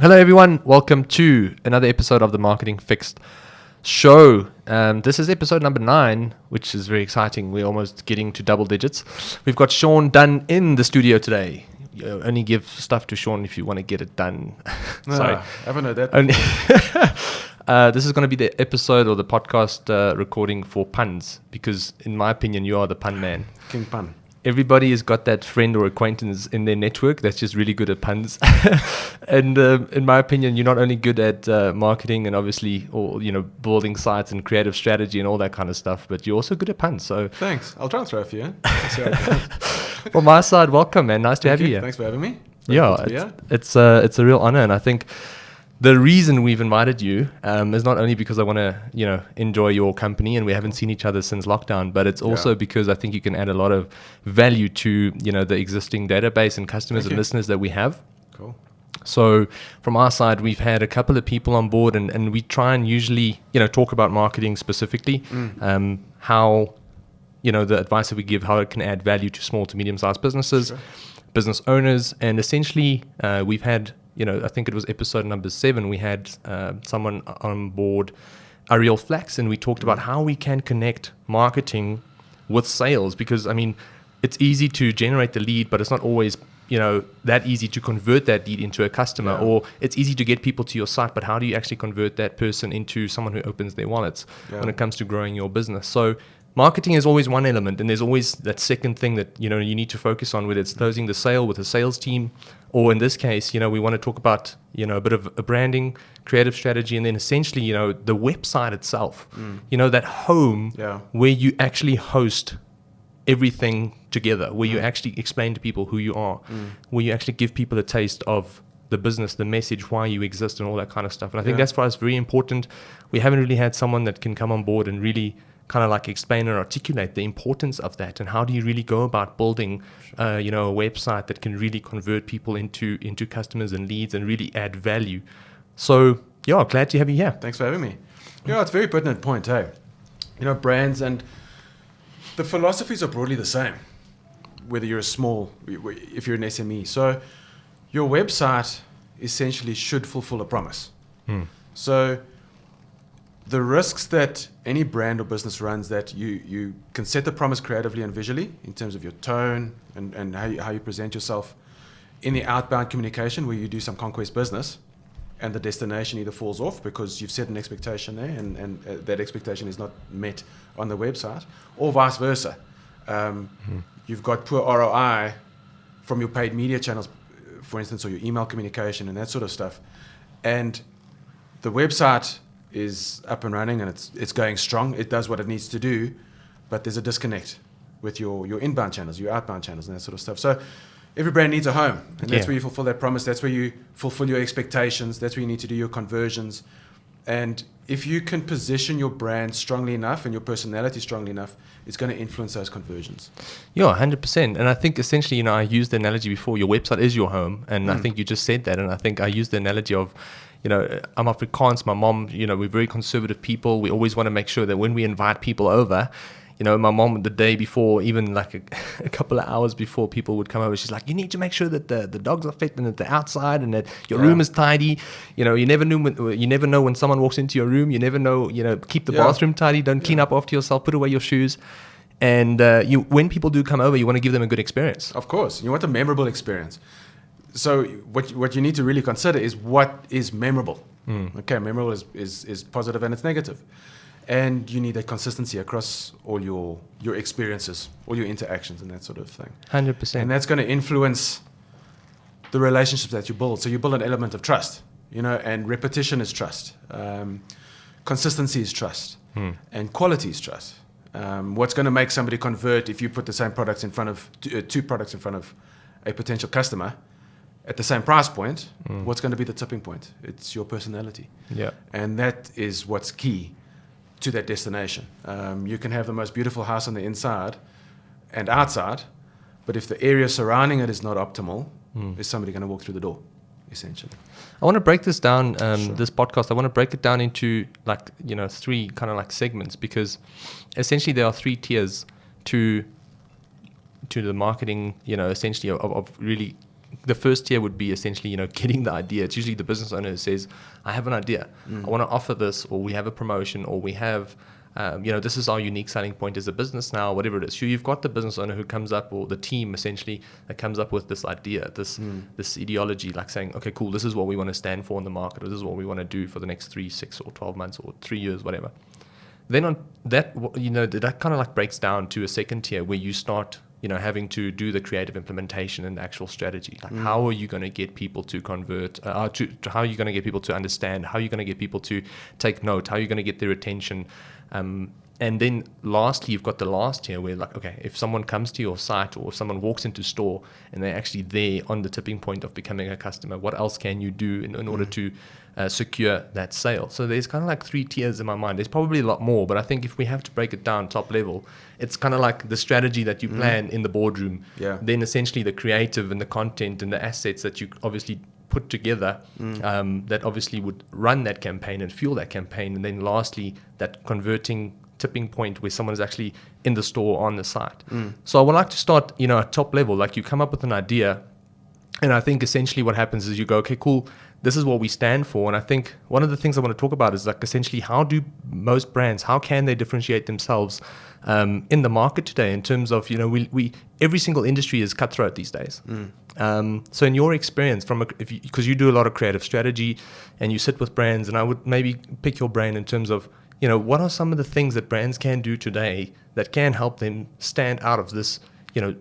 Hello, everyone. Welcome to another episode of the Marketing Fixed show. This is episode number 9, which is very exciting. We're almost getting to double digits. We've got Sean Dunn in the studio today. You only give stuff to Sean if you want to get it done. Sorry. I haven't heard that. Only this is going to be the episode or the podcast recording for puns, because in my opinion, you are the pun man. King Pun. Everybody has got that friend or acquaintance in their network that's just really good at puns. And in my opinion, you're not only good at marketing and obviously, or building sites and creative strategy and all that kind of stuff, but you're also good at puns. So Thanks. I'll try and throw a few in. Let's see how it goes. from my side, welcome, man. Nice to have you here. Thanks for having me. It's a real honor, and I think the reason we've invited you is not only because I want to, enjoy your company, and we haven't seen each other since lockdown, but it's also because I think you can add a lot of value to, the existing database and customers and listeners that we have. Cool. So from our side, we've had a couple of people on board, and we try and usually, talk about marketing specifically, how, the advice that we give, how it can add value to small to medium-sized businesses, business owners, and essentially we've had, I think it was episode number 7, we had someone on board, Ariel Flax, and we talked about how we can connect marketing with sales, because, it's easy to generate the lead, but it's not always, that easy to convert that lead into a customer, or it's easy to get people to your site, but how do you actually convert that person into someone who opens their wallets when it comes to growing your business? So marketing is always one element, and there's always that second thing that you need to focus on, whether it's closing the sale with a sales team, or in this case, we want to talk about a bit of a branding, creative strategy, and then essentially the website itself, that home where you actually host everything together, where you actually explain to people who you are, where you actually give people a taste of the business, the message, why you exist, and all that kind of stuff. And I think that's for us very important. We haven't really had someone that can come on board and really kind of like explain and articulate the importance of that, and how do you really go about building a website that can really convert people into customers and leads and really add value. So glad to have you here. Thanks for having me. It's a very pertinent point, hey. Brands and the philosophies are broadly the same, whether you're if you're an SME. So your website essentially should fulfill a promise. So the risks that any brand or business runs, that you can set the promise creatively and visually in terms of your tone and how you present yourself in the outbound communication, where you do some conquest business, and the destination either falls off because you've set an expectation there and that expectation is not met on the website, or vice versa. You've got poor ROI from your paid media channels, for instance, or your email communication and that sort of stuff. And the website is up and running and it's going strong. It does what it needs to do, but there's a disconnect with your inbound channels, your outbound channels, and that sort of stuff. So every brand needs a home, and that's where you fulfill that promise. That's where you fulfill your expectations. That's where you need to do your conversions. And if you can position your brand strongly enough and your personality strongly enough, it's going to influence those conversions. 100%. And I think essentially, I used the analogy before, your website is your home. And I think you just said that. And I think I used the analogy of, I'm Afrikaans, my mom, we're very conservative people. We always want to make sure that when we invite people over, my mom, the day before, even like a couple of hours before people would come over, she's like, you need to make sure that the dogs are fed and that they're outside and that your room is tidy. You never know when someone walks into your room. You never know, keep the bathroom tidy. Don't clean up after yourself. Put away your shoes. And when people do come over, you want to give them a good experience. Of course. You want a memorable experience. So what you need to really consider is what is memorable. Okay, memorable is positive and it's negative. And you need that consistency across all your experiences, all your interactions and that sort of thing. 100%. And that's going to influence the relationships that you build. So you build an element of trust, and repetition is trust. Consistency is trust. And quality is trust. What's going to make somebody convert if you put the same products in front of two products in front of a potential customer at the same price point? What's going to be the tipping point? It's your personality. Yeah. And that is what's key to that destination. You can have the most beautiful house on the inside and outside, but if the area surrounding it is not optimal, is somebody going to walk through the door, essentially? I want to break this down, this podcast, I want to break it down into 3 kind of like segments, because essentially there are 3 tiers to the marketing, essentially of really the first tier would be essentially, getting the idea. It's usually the business owner who says, I have an idea. I want to offer this, or we have a promotion, or we have, this is our unique selling point as a business now, whatever it is. So you've got the business owner who comes up, or the team essentially that comes up with this idea, this ideology, like saying, okay, cool, this is what we want to stand for in the market, or this is what we want to do for the next 3, 6, or 12 months, or 3 years, whatever. Then on that, that kind of like breaks down to a second tier where you start, having to do the creative implementation and actual strategy. Like, how are you going to get people to convert? How are you going to get people to understand? How are you going to get people to take note? How are you going to get their attention? And then lastly, you've got the last tier where, like, okay, if someone comes to your site or if someone walks into store and they're actually there on the tipping point of becoming a customer, what else can you do in order to secure that sale? So there's kind of like 3 tiers in my mind. There's probably a lot more, but I think if we have to break it down top level, it's kind of like the strategy that you plan in the boardroom. Yeah. Then essentially the creative and the content and the assets that you obviously put together that obviously would run that campaign and fuel that campaign. And then lastly, that converting tipping point where someone is actually in the store or on the site. So I would like to start, at top level. Like, you come up with an idea, and I think essentially what happens is you go, okay, cool, this is what we stand for. And I think one of the things I want to talk about is, like, essentially how do most brands, how can they differentiate themselves in the market today in terms of, we every single industry is cutthroat these days. So in your experience, because you do a lot of creative strategy and you sit with brands, and I would maybe pick your brain in terms of, what are some of the things that brands can do today that can help them stand out of this,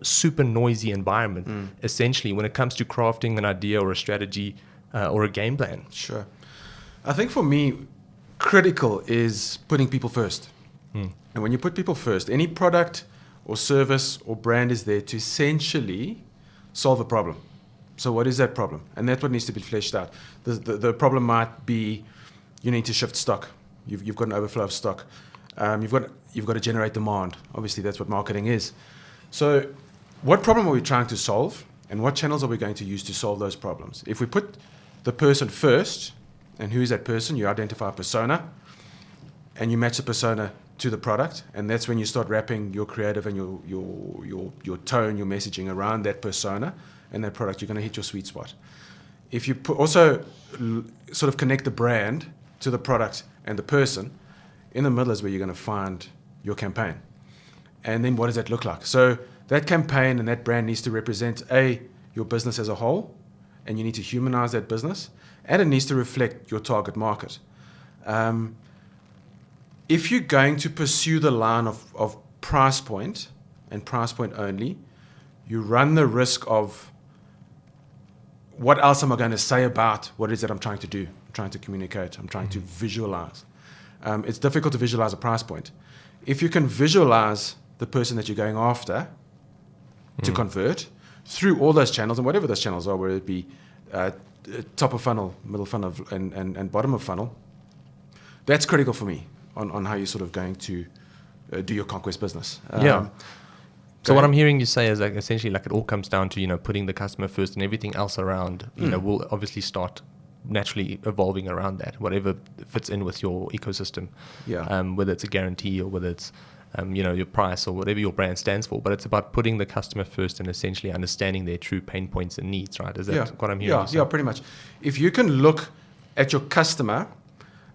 super noisy environment, essentially, when it comes to crafting an idea or a strategy or a game plan? Sure. I think for me, critical is putting people first. And when you put people first, any product or service or brand is there to essentially solve a problem. So what is that problem? And that's what needs to be fleshed out. The problem might be you need to shift stock. You've got an overflow of stock. You've got to generate demand. Obviously, that's what marketing is. So what problem are we trying to solve, and what channels are we going to use to solve those problems? If we put the person first, and who is that person? You identify a persona, and you match the persona to the product, and that's when you start wrapping your creative and your tone, your messaging around that persona and that product. You're going to hit your sweet spot. If you also sort of connect the brand to the product and the person, in the middle is where you're going to find your campaign. And then what does that look like? So that campaign and that brand needs to represent your business as a whole, and you need to humanize that business, and it needs to reflect your target market. If you're going to pursue the line of price point and price point only, you run the risk of what else am I going to say about what it is that I'm trying to do, I'm trying to communicate, I'm trying to visualize. It's difficult to visualize a price point. If you can visualize the person that you're going after to convert through all those channels, and whatever those channels are, whether it be top of funnel, middle funnel, and bottom of funnel, that's critical for me on how you're sort of going to do your conquest business. So what I'm hearing you say is, like, essentially, like, it all comes down to, putting the customer first, and everything else around, will obviously start naturally evolving around that, whatever fits in with your ecosystem. Whether it's a guarantee or whether it's your price or whatever your brand stands for, but it's about putting the customer first and essentially understanding their true pain points and needs, right? Is that what I'm hearing? Yeah, pretty much. If you can look at your customer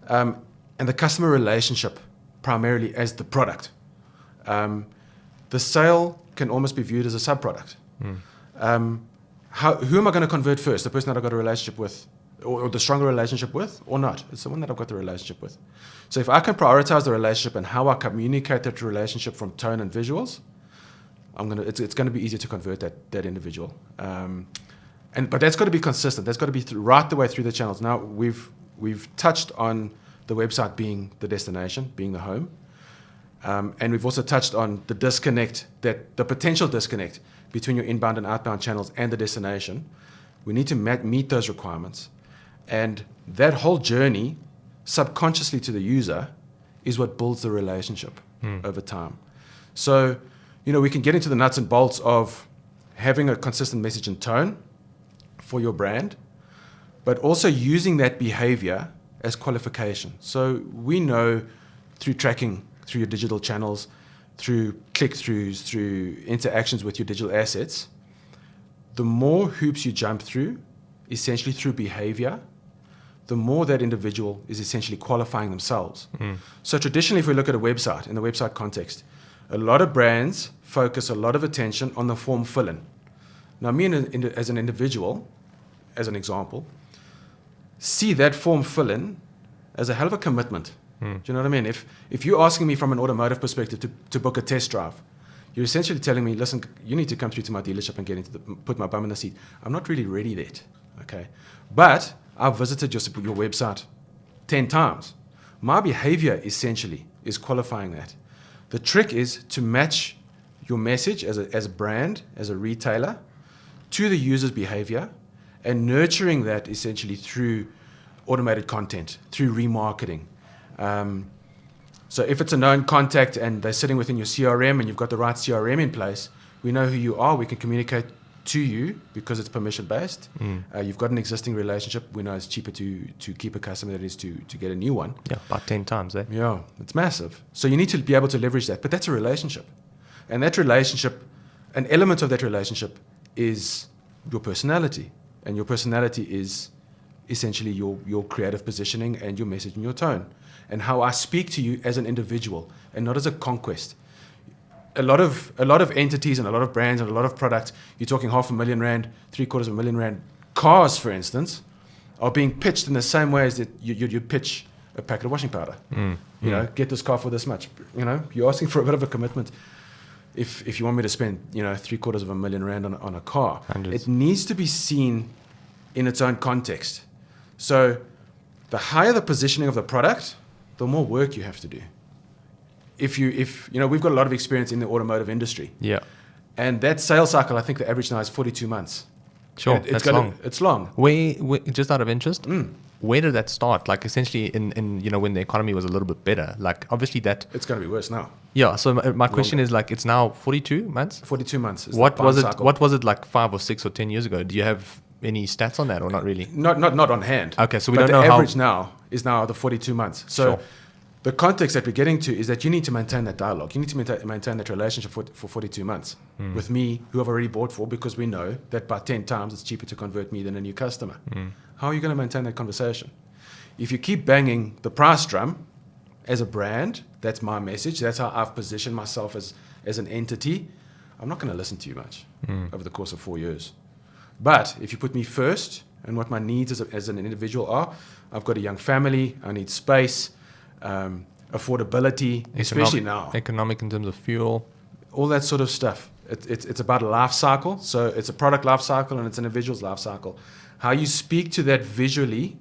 and the customer relationship primarily as the product, the sale can almost be viewed as a sub-product. Who am I going to convert first? The person that I've got a relationship with, or the stronger relationship with, or not? It's the one that I've got the relationship with. So if I can prioritize the relationship and how I communicate that relationship from tone and visuals, it's going to be easier to convert that individual. But that's got to be consistent. That's got to be right the way through the channels. Now we've touched on the website being the destination, being the home, and we've also touched on the potential disconnect between your inbound and outbound channels and the destination. We need to meet those requirements, and that whole journey, subconsciously to the user, is what builds the relationship over time. So, we can get into the nuts and bolts of having a consistent message and tone for your brand, but also using that behavior as qualification. So we know through tracking, through your digital channels, through click-throughs, through interactions with your digital assets, the more hoops you jump through, essentially through behavior, the more that individual is essentially qualifying themselves. So traditionally, if we look at a website, in the website context, a lot of brands focus a lot of attention on the form fill-in. Now, me as an individual, as an example, see that form fill-in as a hell of a commitment. Do you know what I mean? If you're asking me from an automotive perspective to book a test drive, you're essentially telling me, listen, you need to come through to my dealership and put my bum in the seat. I'm not really ready yet, okay? But I've visited your website 10 times. My behavior essentially is qualifying that. The trick is to match your message as a brand, as a retailer, to the user's behavior, and nurturing that essentially through automated content, through remarketing. So if it's a known contact and they're sitting within your CRM and you've got the right CRM in place, we know who you are, we can communicate to you because it's permission-based. You've got an existing relationship. We know it's cheaper to keep a customer than it is to get a new one. Yeah, about 10 times, eh? Yeah, it's massive. So you need to be able to leverage that. But that's a relationship. And that relationship, an element of that relationship is your personality. And your personality is essentially your creative positioning and your message and your tone. And how I speak to you as an individual and not as a conquest. A lot of entities and a lot of brands and a lot of products, you're talking R500,000, R750,000 cars, for instance, are being pitched in the same way as that you pitch a packet of washing powder. You know, get this car for this much. You know, you're asking for a bit of a commitment. If you want me to spend, R750,000 on a car, Hundreds. It needs to be seen in its own context. So the higher the positioning of the product, the more work you have to do. If we've got a lot of experience in the automotive industry. Yeah. And that sales cycle, I think the average now is 42 months. Sure, that's long. It's long. Where, just out of interest, where did that start? Like essentially in when the economy was a little bit better, like obviously that... It's going to be worse now. Yeah, so my question is like, it's now 42 months? 42 months. Is What the was it? cycle. What was it like 5 or 6 or 10 years ago? Do you have any stats on that or not really? Not on hand. Okay, so we but don't know the how... average now is now the 42 months. So Sure. the context that we're getting to is that you need to maintain that dialogue. You need to maintain that relationship for 42 months with me, who I've already bought for, because we know that by 10 times it's cheaper to convert me than a new customer. How are you going to maintain that conversation? If you keep banging the price drum as a brand, that's my message. That's how I've positioned myself as an entity. I'm not going to listen to you much over the course of 4 years. But if you put me first and what my needs as an individual are, I've got a young family, I need space, affordability, especially now. Economic in terms of fuel. All that sort of stuff. It's about a life cycle. So it's a product life cycle and it's an individual's life cycle. How you speak to that visually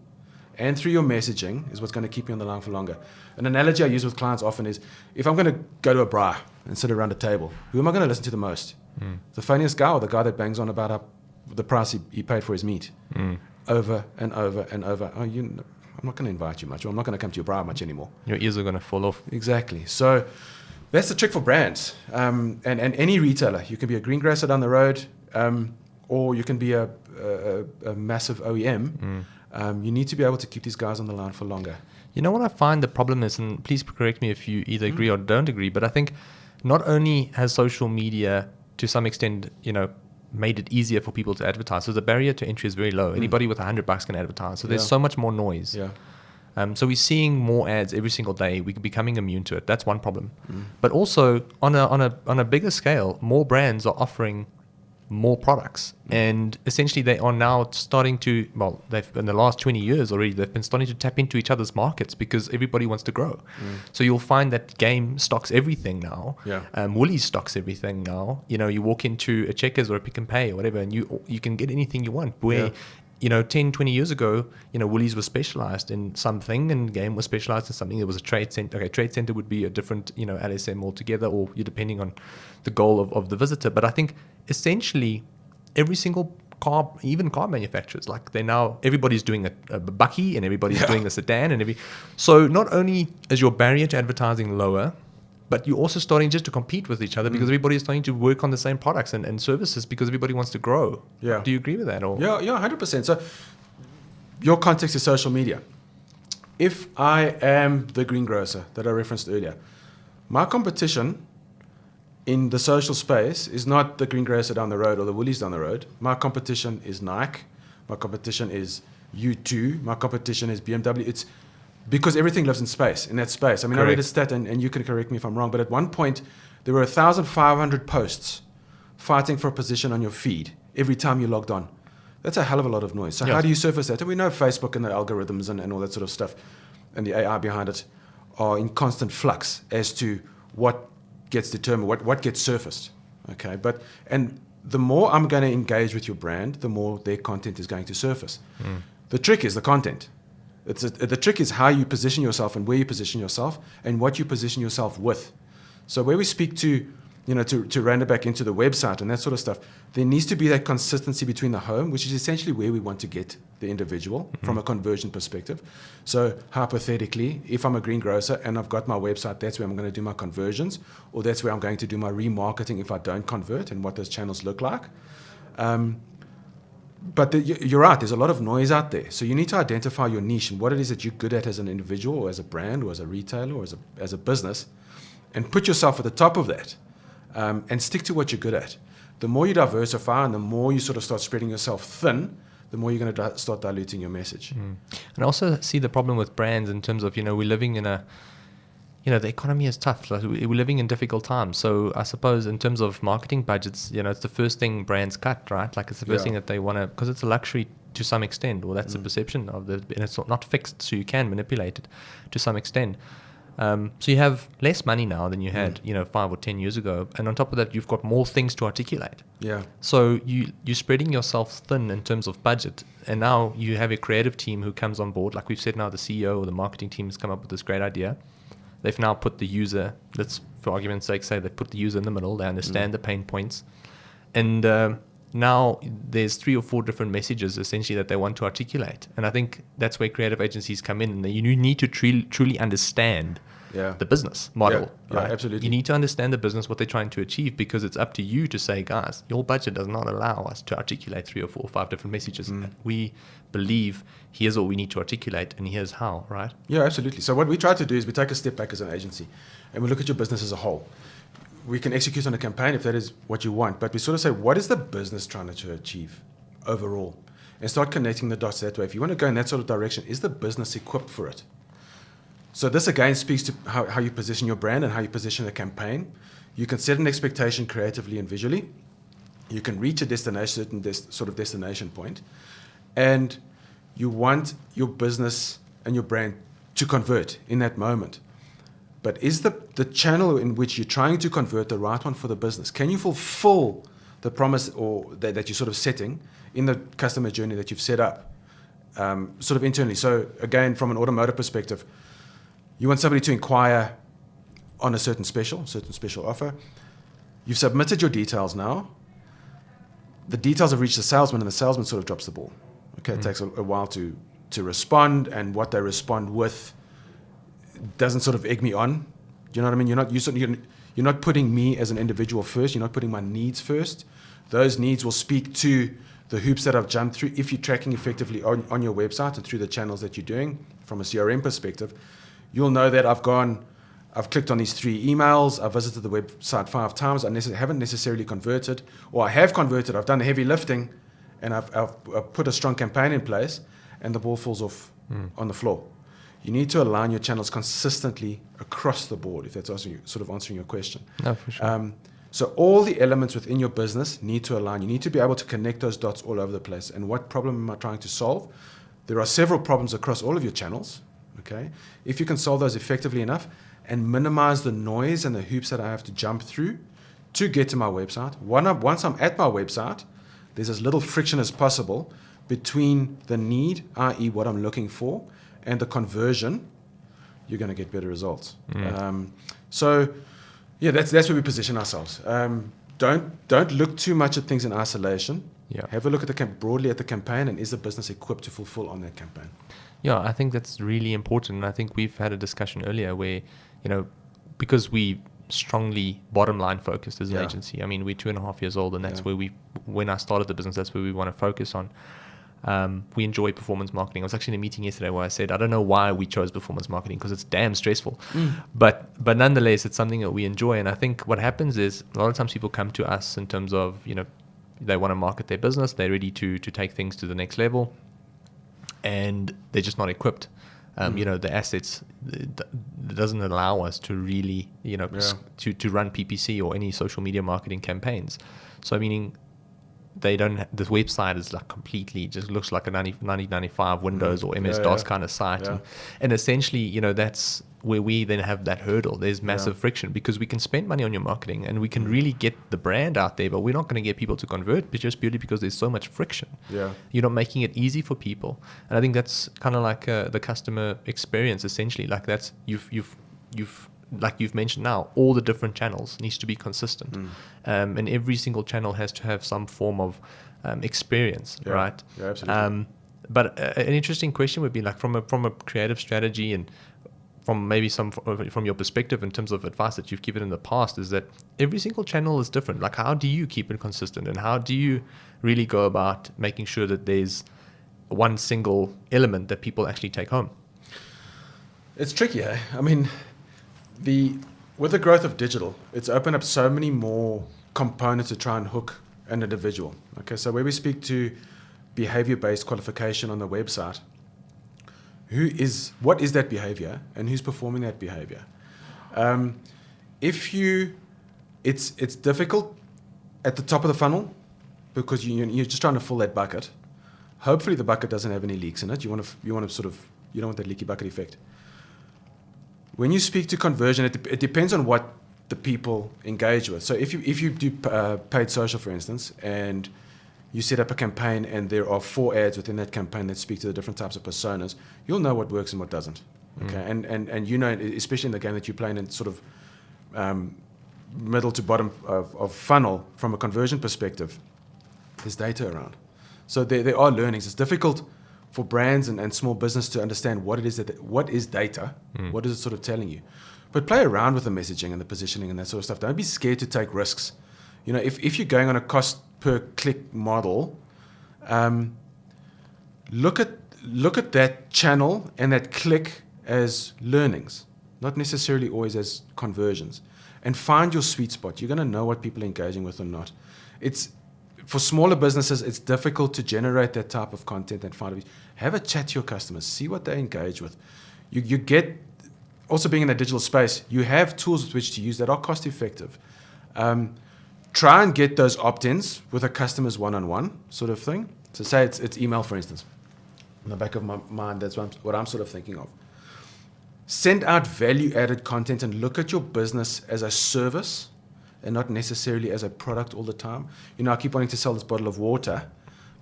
and through your messaging is what's going to keep you on the line for longer. An analogy I use with clients often is, if I'm going to go to a bar and sit around a table, who am I going to listen to the most? The funniest guy or the guy that bangs on about the price he paid for his meat over and over and over? I'm not going to invite you much, or I'm not going to come to your bar much anymore. Your ears are going to fall off. Exactly. So that's the trick for brands. And any retailer. You can be a greengrocer down the road, or you can be a massive OEM. You need to be able to keep these guys on the line for longer. You know what I find the problem is, and please correct me if you either agree or don't agree, but I think not only has social media to some extent, made it easier for people to advertise. So the barrier to entry is very low. Anybody with $100 can advertise. So there's so much more noise. Yeah. So we're seeing more ads every single day. We're becoming immune to it. That's one problem. But also on a bigger scale, more brands are offering more products, and essentially they are now starting to, they've in the last 20 years already, they've been starting to tap into each other's markets because everybody wants to grow. So you'll find that Game stocks everything now. Woolies stocks everything now. You walk into a Checkers or a Pick and Pay or whatever, and you can get anything you want. Where 10, 20 years ago, Woolies was specialized in something and Game was specialized in something. There was a trade center. Okay, trade center would be a different, LSM altogether, or you're depending on the goal of the visitor. But I think essentially every single car, even car manufacturers, like everybody's doing a Bucky and everybody's doing a sedan. So not only is your barrier to advertising lower, but you're also starting just to compete with each other because everybody's starting to work on the same products and services because everybody wants to grow. Yeah. Do you agree with that? Or? Yeah, 100%. So your context is social media. If I am the greengrocer that I referenced earlier, my competition in the social space is not the greengrocer down the road or the Woolies down the road. My competition is Nike. My competition is U2. My competition is BMW. It's because everything lives in space, in that space. I mean, Correct. I read a stat, and you can correct me if I'm wrong, but at one point, there were 1,500 posts fighting for a position on your feed every time you logged on. That's a hell of a lot of noise. So Yeah. how do you surface that? And we know Facebook and the algorithms and all that sort of stuff and the AI behind it are in constant flux as to what gets determined, what gets surfaced. Okay, and the more I'm going to engage with your brand, the more their content is going to surface. The trick is the content. The trick is how you position yourself and where you position yourself and what you position yourself with. So where we speak to round it back into the website and that sort of stuff, there needs to be that consistency between the home, which is essentially where we want to get the individual from a conversion perspective. So hypothetically, if I'm a greengrocer and I've got my website, that's where I'm going to do my conversions, or that's where I'm going to do my remarketing if I don't convert, and what those channels look like. But you're right, there's a lot of noise out there. So you need to identify your niche and what it is that you're good at as an individual or as a brand or as a retailer or as a business, and put yourself at the top of that. And stick to what you're good at. The more you diversify and the more you sort of start spreading yourself thin, the more you're going to start diluting your message. And I also see the problem with brands in terms of, we're living in the economy is tough. Like we're living in difficult times. So I suppose in terms of marketing budgets, it's the first thing brands cut, right? Like it's the first thing that they want to, because it's a luxury to some extent, or that's the perception of and it's not fixed, so you can manipulate it to some extent. So you have less money now than you had, 5 or 10 years ago. And on top of that, you've got more things to articulate. Yeah. So you're spreading yourself thin in terms of budget. And now you have a creative team who comes on board. Like we've said now, the CEO or the marketing team has come up with this great idea. They've now put the user, let's for argument's sake say they put the user in the middle. They understand the pain points. And now there's 3 or 4 different messages essentially that they want to articulate. And I think that's where creative agencies come in. And you need to truly understand the business model. Yeah, right? absolutely. You need to understand the business, what they're trying to achieve, because it's up to you to say, guys, your budget does not allow us to articulate 3 or 4 or 5 different messages. We believe here's what we need to articulate and here's how, right? Yeah, absolutely. So what we try to do is we take a step back as an agency and we look at your business as a whole. We can execute on a campaign if that is what you want, but we sort of say, what is the business trying to achieve overall? And start connecting the dots that way. If you want to go in that sort of direction, is the business equipped for it? So this again speaks to how you position your brand and how you position a campaign. You can set an expectation creatively and visually. You can reach a destination, sort of destination point, and you want your business and your brand to convert in that moment. But is the channel in which you're trying to convert the right one for the business? Can you fulfill the promise or that you're sort of setting in the customer journey that you've set up, sort of internally? So again, from an automotive perspective, you want somebody to inquire on a certain special offer. You've submitted your details now. The details have reached the salesman, and the salesman sort of drops the ball. Okay, it takes a while to respond, and what they respond with doesn't sort of egg me on. Do you know what I mean? You're not putting me as an individual first. You're not putting my needs first. Those needs will speak to the hoops that I've jumped through. If you're tracking effectively on your website and through the channels that you're doing from a CRM perspective, you'll know that I've clicked on these 3 emails, I've visited the website 5 times, I haven't necessarily converted, or I have converted, I've done the heavy lifting, and I've put a strong campaign in place, and the ball falls off on the floor. You need to align your channels consistently across the board, if that's also answering your question. No, for sure. So all the elements within your business need to align. You need to be able to connect those dots all over the place. And what problem am I trying to solve? There are several problems across all of your channels. Okay, if you can solve those effectively enough and minimize the noise and the hoops that I have to jump through to get to my website, once I'm at my website, there's as little friction as possible between the need, i.e. what I'm looking for, and the conversion, you're going to get better results. So yeah, that's where we position ourselves. Don't look too much at things in isolation. Yeah. Have a look at broadly at the campaign, and is the business equipped to fulfill on that campaign? Yeah, I think that's really important. And I think we've had a discussion earlier where, because we strongly bottom line focused as an agency. I mean, we're 2.5 years old, and that's where when I started the business, that's where we want to focus on. We enjoy performance marketing. I was actually in a meeting yesterday where I said, I don't know why we chose performance marketing because it's damn stressful. But nonetheless, it's something that we enjoy. And I think what happens is a lot of times people come to us in terms of, they want to market their business. They're ready to take things to the next level. And they're just not equipped. The assets doesn't allow us to really, to run PPC or any social media marketing campaigns. So, meaning they don't, the website is like completely, just looks like a 9095 Windows or MS-DOS kind of site. Yeah. And essentially, that's where we then have that hurdle. There's massive friction because we can spend money on your marketing and we can really get the brand out there, but we're not going to get people to convert just purely because there's so much friction. Yeah. You're not making it easy for people. And I think that's kind of like the customer experience, essentially. Like that's, like you've mentioned now, all the different channels needs to be consistent. And every single channel has to have some form of experience, right? Yeah, absolutely. But an interesting question would be like from a creative strategy and from maybe from your perspective in terms of advice that you've given in the past, is that every single channel is different. Like how do you keep it consistent and how do you really go about making sure that there's one single element that people actually take home? It's tricky, eh? I mean, with the growth of digital, it's opened up so many more components to try and hook an individual. Okay, so where we speak to behavior-based qualification on the website, what is that behavior and who's performing that behavior? It's difficult at the top of the funnel because you're just trying to fill that bucket. Hopefully the bucket doesn't have any leaks in it. You don't want that leaky bucket effect. When you speak to conversion, it depends on what the people engage with. So if you do paid social, for instance, and you set up a campaign and there are 4 ads within that campaign that speak to the different types of personas, you'll know what works and what doesn't. Okay, and especially in the game that you're playing in sort of middle to bottom of funnel from a conversion perspective, there's data around. So there are learnings. It's difficult for brands and small business to understand what is data, what is it sort of telling you. But play around with the messaging and the positioning and that sort of stuff. Don't be scared to take risks. If you're going on a cost per click model, look at that channel and that click as learnings, not necessarily always as conversions. And find your sweet spot. You're going to know what people are engaging with or not. For smaller businesses, it's difficult to generate that type of content and find it. Have a chat to your customers. See what they engage with. You get, also being in that digital space, you have tools with which to use that are cost effective. Try and get those opt-ins with a customer's one-on-one sort of thing. So say it's email, for instance. In the back of my mind, that's what I'm sort of thinking of. Send out value-added content and look at your business as a service and not necessarily as a product all the time. I keep wanting to sell this bottle of water,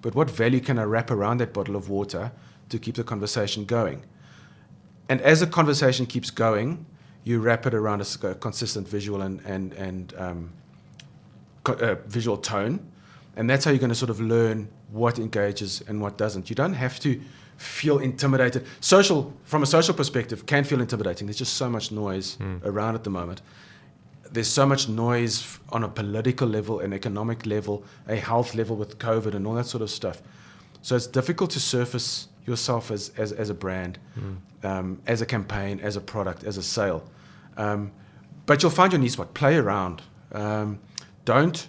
but what value can I wrap around that bottle of water to keep the conversation going? And as the conversation keeps going, you wrap it around a consistent visual and visual tone, and that's how you're going to sort of learn what engages and what doesn't. You don't have to feel intimidated. From a social perspective, can feel intimidating. There's just so much noise around at the moment. There's so much noise on a political level, an economic level, a health level with COVID and all that sort of stuff. So it's difficult to surface yourself as a brand, as a campaign, as a product, as a sale. But you'll find your niche spot. Play around. Don't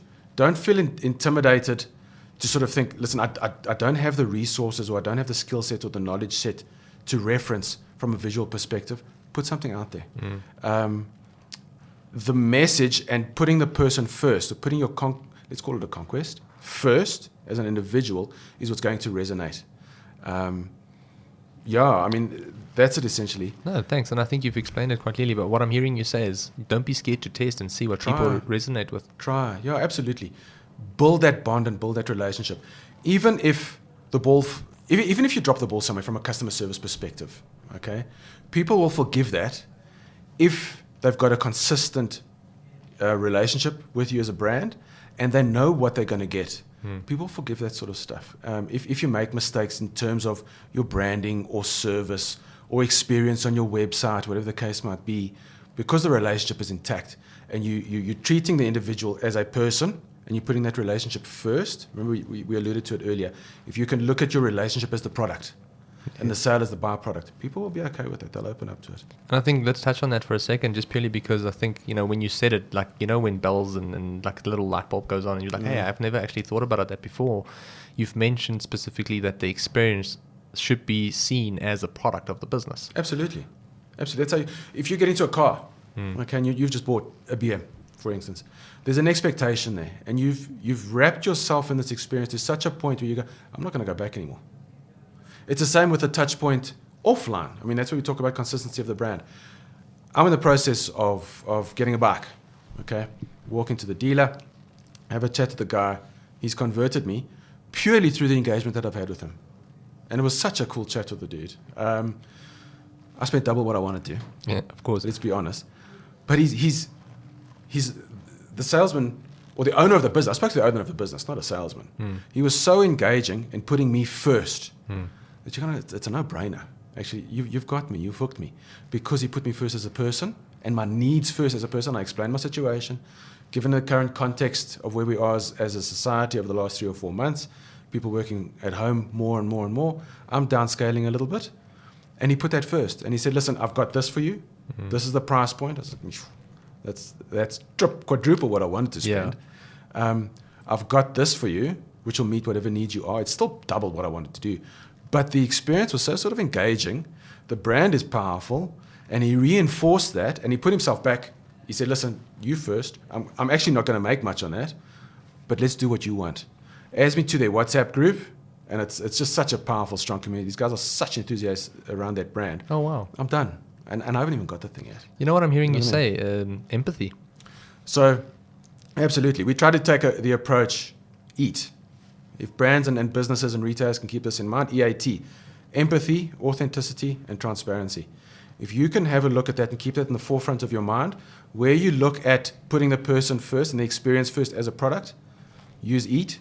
feel intimidated to sort of think, listen, I don't have the resources or I don't have the skill set or the knowledge set to reference from a visual perspective. Put something out there. The message and putting the person first, or putting your, let's call it a conquest, first as an individual is what's going to resonate. That's it essentially. No, thanks. And I think you've explained it quite clearly, but what I'm hearing you say is don't be scared to test and see what people resonate with. Try. Yeah, absolutely. Build that bond and build that relationship. Even if even if you drop the ball somewhere from a customer service perspective, okay, people will forgive that if they've got a consistent relationship with you as a brand and they know what they're going to get. People forgive that sort of stuff. If you make mistakes in terms of your branding or service or experience on your website, whatever the case might be, because the relationship is intact and you're treating the individual as a person and you're putting that relationship first, remember we alluded to it earlier, if you can look at your relationship as the product and the sale as the byproduct, people will be okay with it. They'll open up to it. And I think let's touch on that for a second, just purely because I think, when you said it, like, when bells and like a little light bulb goes on and you're like, hey, I've never actually thought about that before. You've mentioned specifically that the experience should be seen as a product of the business. Absolutely. That's how if you get into a car, okay, and you've just bought a BM, for instance, there's an expectation there, and you've wrapped yourself in this experience to such a point where you go, I'm not going to go back anymore. It's the same with the touch point offline. I mean, that's where we talk about consistency of the brand. I'm in the process of getting a bike, okay? Walk into the dealer, have a chat to the guy. He's converted me purely through the engagement that I've had with him. And it was such a cool chat with the dude. I spent double what I wanted to. Yeah, of course. Let's be honest. But he's the salesman, or the owner of the business. I spoke to the owner of the business, not a salesman. He was so engaging in putting me first that it's a no-brainer. Actually, you've got me, you've hooked me. Because he put me first as a person, and my needs first as a person. I explained my situation. Given the current context of where we are as a society over the last 3 or 4 months, people working at home more and more and more, I'm downscaling a little bit. And he put that first. And he said, listen, I've got this for you. This is the price point. I was like, that's quadruple what I wanted to spend. Yeah. I've got this for you, which will meet whatever needs you are. It's still double what I wanted to do. But the experience was so sort of engaging. The brand is powerful. And he reinforced that. And he put himself back. He said, listen, you first. I'm actually not going to make much on that. But let's do what you want. Adds me to their WhatsApp group. And it's just such a powerful, strong community. These guys are such enthusiasts around that brand. Oh, wow. I'm done. And I haven't even got the thing yet. You know what I'm hearing you say? Empathy. So, absolutely. We try to take the approach, EAT. If brands and businesses and retailers can keep this in mind, EAT. Empathy, authenticity, and transparency. If you can have a look at that and keep that in the forefront of your mind, where you look at putting the person first and the experience first as a product, use EAT,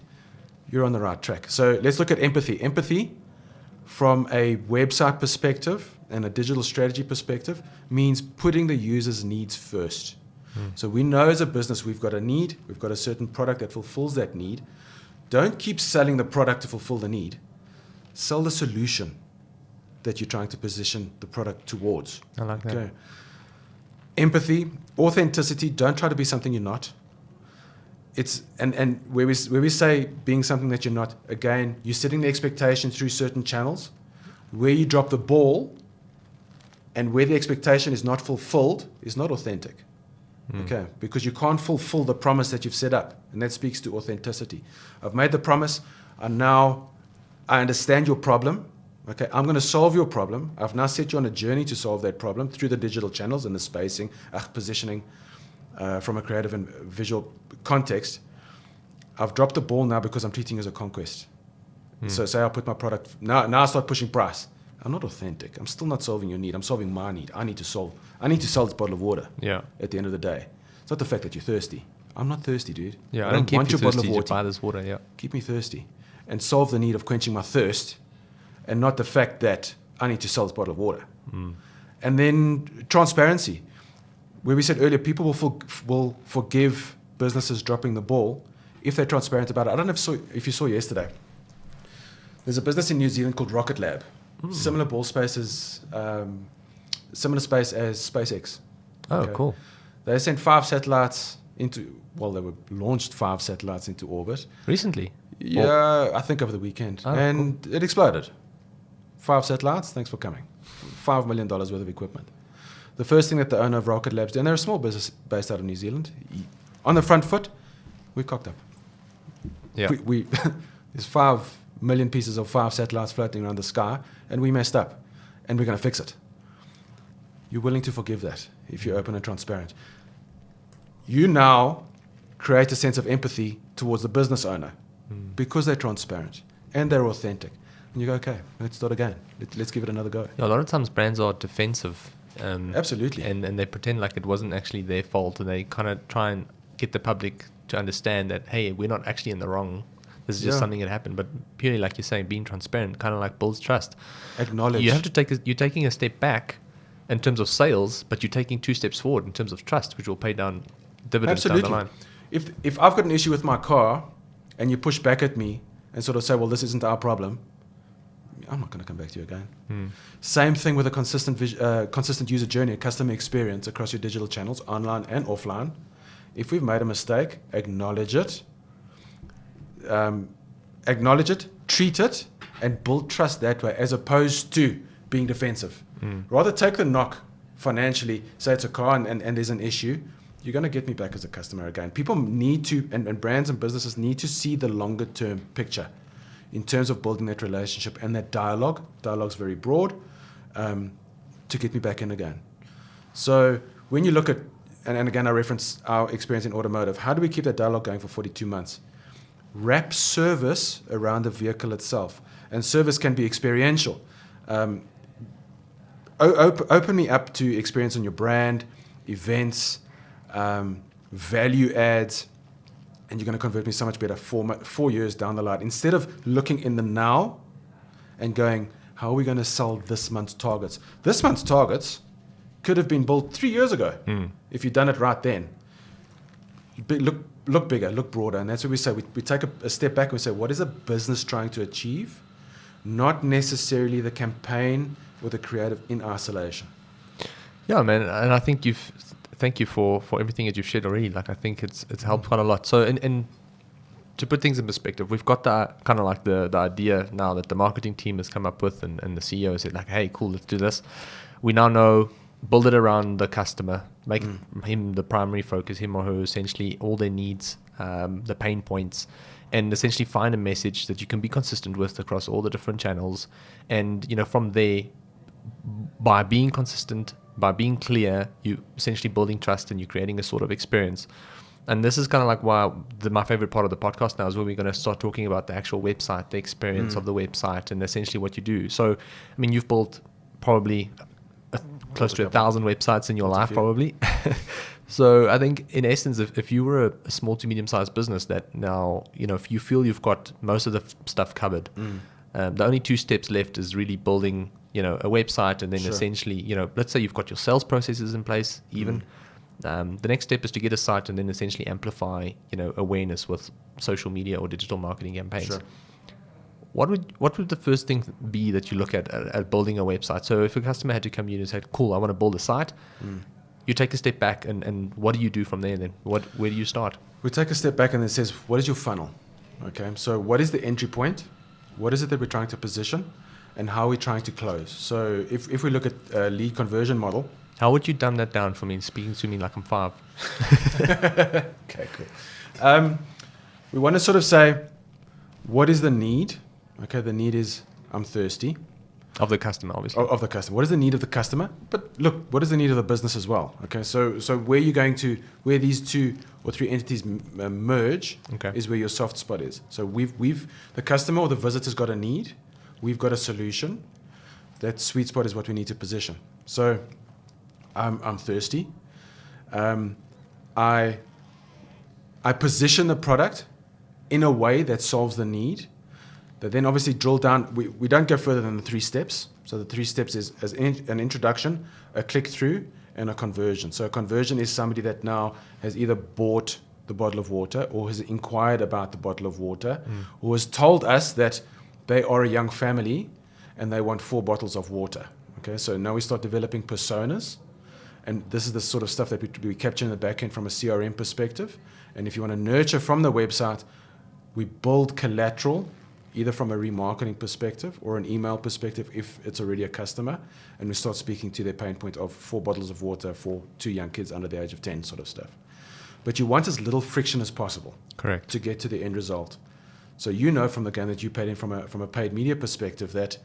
you're on the right track. So let's look at empathy. Empathy, from a website perspective and a digital strategy perspective, means putting the user's needs first. So we know as a business we've got a need, we've got a certain product that fulfills that need. Don't keep selling the product to fulfill the need. Sell the solution that you're trying to position the product towards. I like that. Empathy, authenticity, don't try to be something you're not. It's and where we say being something that you're not, again, you're setting the expectation through certain channels. Where you drop the ball and where the expectation is not fulfilled is not authentic. Okay, because you can't fulfill the promise that you've set up, and that speaks to authenticity. I've made the promise, and now I understand your problem. Okay, I'm going to solve your problem. I've now set you on a journey to solve that problem through the digital channels and the spacing, positioning, from a creative and visual context. I've dropped the ball now because I'm treating you as a conquest. So say I put my product, now I start pushing price. I'm not authentic. I'm still not solving your need. I'm solving my need. I need to sell this bottle of water at the end of the day. It's not the fact that you're thirsty. I'm not thirsty, dude. Yeah, I don't want your bottle of water. Buy this water, yeah. Keep me thirsty. And solve the need of quenching my thirst, and not the fact that I need to sell this bottle of water. And then transparency. Where we said earlier, people will forgive businesses dropping the ball if they're transparent about it. I don't know if you saw yesterday. There's a business in New Zealand called Rocket Lab. Similar ball spaces, similar space as SpaceX. Oh, cool. They sent 5 satellites they launched 5 satellites into orbit. Recently? Yeah, I think over the weekend. And cool. It exploded. 5 satellites, thanks for coming. $5 million worth of equipment. The first thing that the owner of Rocket Labs did, and they're a small business based out of New Zealand, on the front foot, we cocked up. Yeah. There's 5 million pieces of 5 satellites floating around the sky, and we messed up, and we're going to fix it. You're willing to forgive that if you're open and transparent. You now create a sense of empathy towards the business owner because they're transparent and they're authentic. And you go, okay, let's start again. Let's give it another go. Yeah, a lot of times brands are defensive. Absolutely. And they pretend like it wasn't actually their fault, and they kind of try and get the public to understand that, hey, we're not actually in the wrong. This is just something that happened. But purely, like you're saying, being transparent kind of like builds trust. Acknowledge. You have to you're taking a step back in terms of sales, but you're taking 2 steps forward in terms of trust, which will pay down dividends down the line. if I've got an issue with my car and you push back at me and sort of say, well, this isn't our problem, I'm not going to come back to you again. Same thing with a consistent user journey, a customer experience across your digital channels, online and offline. If we've made a mistake, acknowledge it, treat it, and build trust that way, as opposed to being defensive. Rather take the knock financially, say it's a car and there's an issue. You're going to get me back as a customer again. People need to, and brands and businesses need to see the longer term picture in terms of building that relationship and that dialogue. Dialogue's very broad, to get me back in again. So when you look at, and again I reference our experience in automotive, how do we keep that dialogue going for 42 months? Wrap service around the vehicle itself. And service can be experiential. Open me up to experience on your brand, events, value adds, and you're going to convert me so much better 4 years down the line. Instead of looking in the now and going, how are we going to sell this month's targets? This month's targets could have been built 3 years ago if you'd done it right then. Look bigger, look broader, and that's what we say. We take a step back and we say, what is a business trying to achieve? Not necessarily the campaign or the creative in isolation. Yeah, man, and I think thank you for everything that you've shared already. Like, I think it's helped quite a lot. So, and to put things in perspective, we've got that kind of like the idea now that the marketing team has come up with, and the CEO said like, hey, cool, let's do this. We now know, build it around the customer, make him the primary focus, him or her, essentially all their needs, the pain points, and essentially find a message that you can be consistent with across all the different channels. And, from there, by being consistent, by being clear, you essentially building trust and you're creating a sort of experience. And this is kind of like why my favorite part of the podcast now is where we're going to start talking about the actual website, the experience of the website, and essentially what you do. So, I mean, you've built probably close to 1,000 websites in your life, probably. So I think in essence, if you were a small to medium sized business that now, if you feel you've got most of the stuff covered, the only 2 steps left is really building, a website, and then essentially, let's say you've got your sales processes in place even. The next step is to get a site and then essentially amplify, awareness with social media or digital marketing campaigns. Sure. What would the first thing be that you look at building a website? So if a customer had to come to you and said, cool, I want to build a site, you take a step back, and what do you do from there then? Where do you start? We take a step back and it says, what is your funnel? Okay, so what is the entry point? What is it that we're trying to position? And how are we trying to close? So if we look at a lead conversion model. How would you dumb that down for me, speaking to me like I'm 5? Okay, cool. We want to sort of say, what is the need? Okay, the need is, I'm thirsty. Of the customer, obviously. Of the customer. What is the need of the customer? But look, what is the need of the business as well? Okay, so where these 2 or 3 entities merge is where your soft spot is. So the customer or the visitor's got a need. We've got a solution. That sweet spot is what we need to position. So I'm thirsty. I position the product in a way that solves the need. That then obviously drill down. We don't go further than the 3 steps. So the 3 steps is as an introduction, a click through, and a conversion. So a conversion is somebody that now has either bought the bottle of water or has inquired about the bottle of water or has told us that they are a young family and they want 4 bottles of water. Okay, so now we start developing personas, and this is the sort of stuff that we capture in the back end from a CRM perspective. And if you want to nurture from the website, we build collateral either from a remarketing perspective or an email perspective if it's already a customer, and we start speaking to their pain point of 4 bottles of water for 2 young kids under the age of 10 sort of stuff. But you want as little friction as possible. Correct. To get to the end result. So from the game that you paid in from a paid media perspective that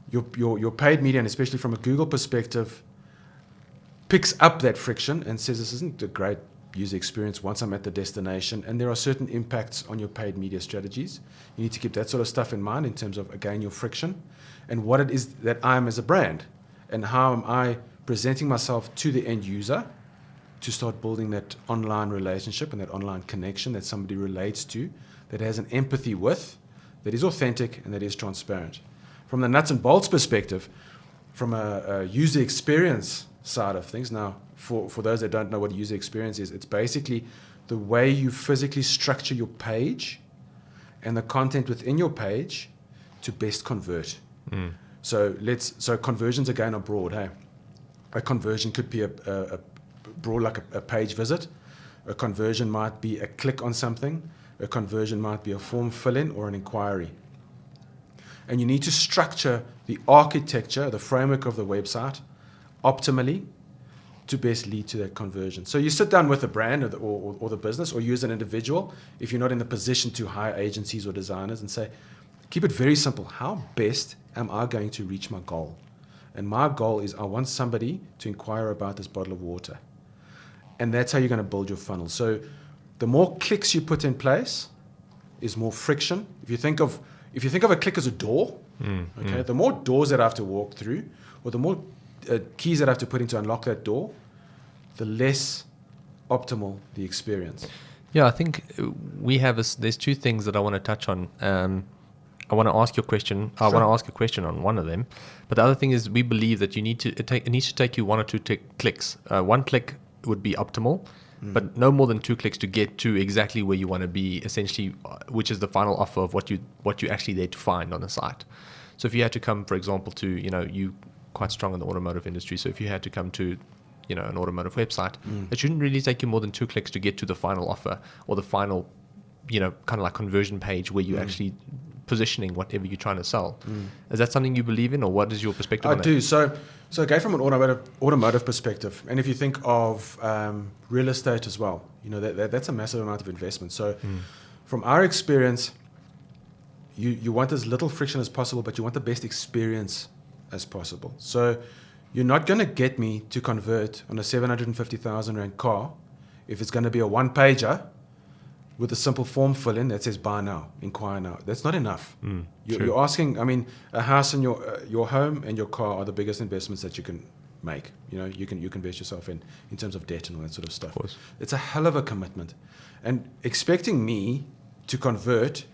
your paid media, and especially from a Google perspective, picks up that friction and says this isn't a great user experience once I'm at the destination, and there are certain impacts on your paid media strategies. You need to keep that sort of stuff in mind in terms of, again, your friction and what it is that I am as a brand and how am I presenting myself to the end user to start building that online relationship and that online connection that somebody relates to, that has an empathy with, that is authentic and that is transparent. From the nuts and bolts perspective, from a user experience side of things, now for those that don't know what user experience is, it's basically the way you physically structure your page and the content within your page to best convert. So conversions again are broad. Hey, a conversion could be a broad, like a page visit. A conversion might be a click on something. A conversion might be a form fill-in or an inquiry. And you need to structure the architecture, the framework of the website optimally to best lead to that conversion. So you sit down with the brand or the business, or you as an individual, if you're not in the position to hire agencies or designers, and say, keep it very simple. How best am I going to reach my goal? And my goal is I want somebody to inquire about this bottle of water. And that's how you're going to build your funnel. So the more clicks you put in place is more friction. If you think of a click as a door, the more doors that I have to walk through, or the more keys that I have to put in to unlock that door, the less optimal the experience. Yeah, I think there's two things that I want to touch on. I want to ask you a question. I want to ask a question on one of them. But the other thing is, we believe that it needs to take you 1 or 2 clicks. 1 click would be optimal, but no more than 2 clicks to get to exactly where you want to be, essentially, which is the final offer of what you're actually there to find on the site. So if you had to come, for example, to, you quite strong in the automotive industry. So if you had to come to, an automotive website, it shouldn't really take you more than 2 clicks to get to the final offer or the final, kind of like conversion page where you actually positioning whatever you're trying to sell. Is that something you believe in, or what is your perspective on that? I do. So again, from an automotive perspective, and if you think of real estate as well, that's a massive amount of investment. So from our experience, you want as little friction as possible, but you want the best experience as possible. So you're not going to get me to convert on a 750,000 rand car if it's going to be a 1-pager with a simple form fill-in that says buy now, inquire now. That's not enough. You're asking, a house and your home and your car are the biggest investments that you can make. You can invest yourself in terms of debt and all that sort of stuff. Of course. It's a hell of a commitment. And expecting me to convert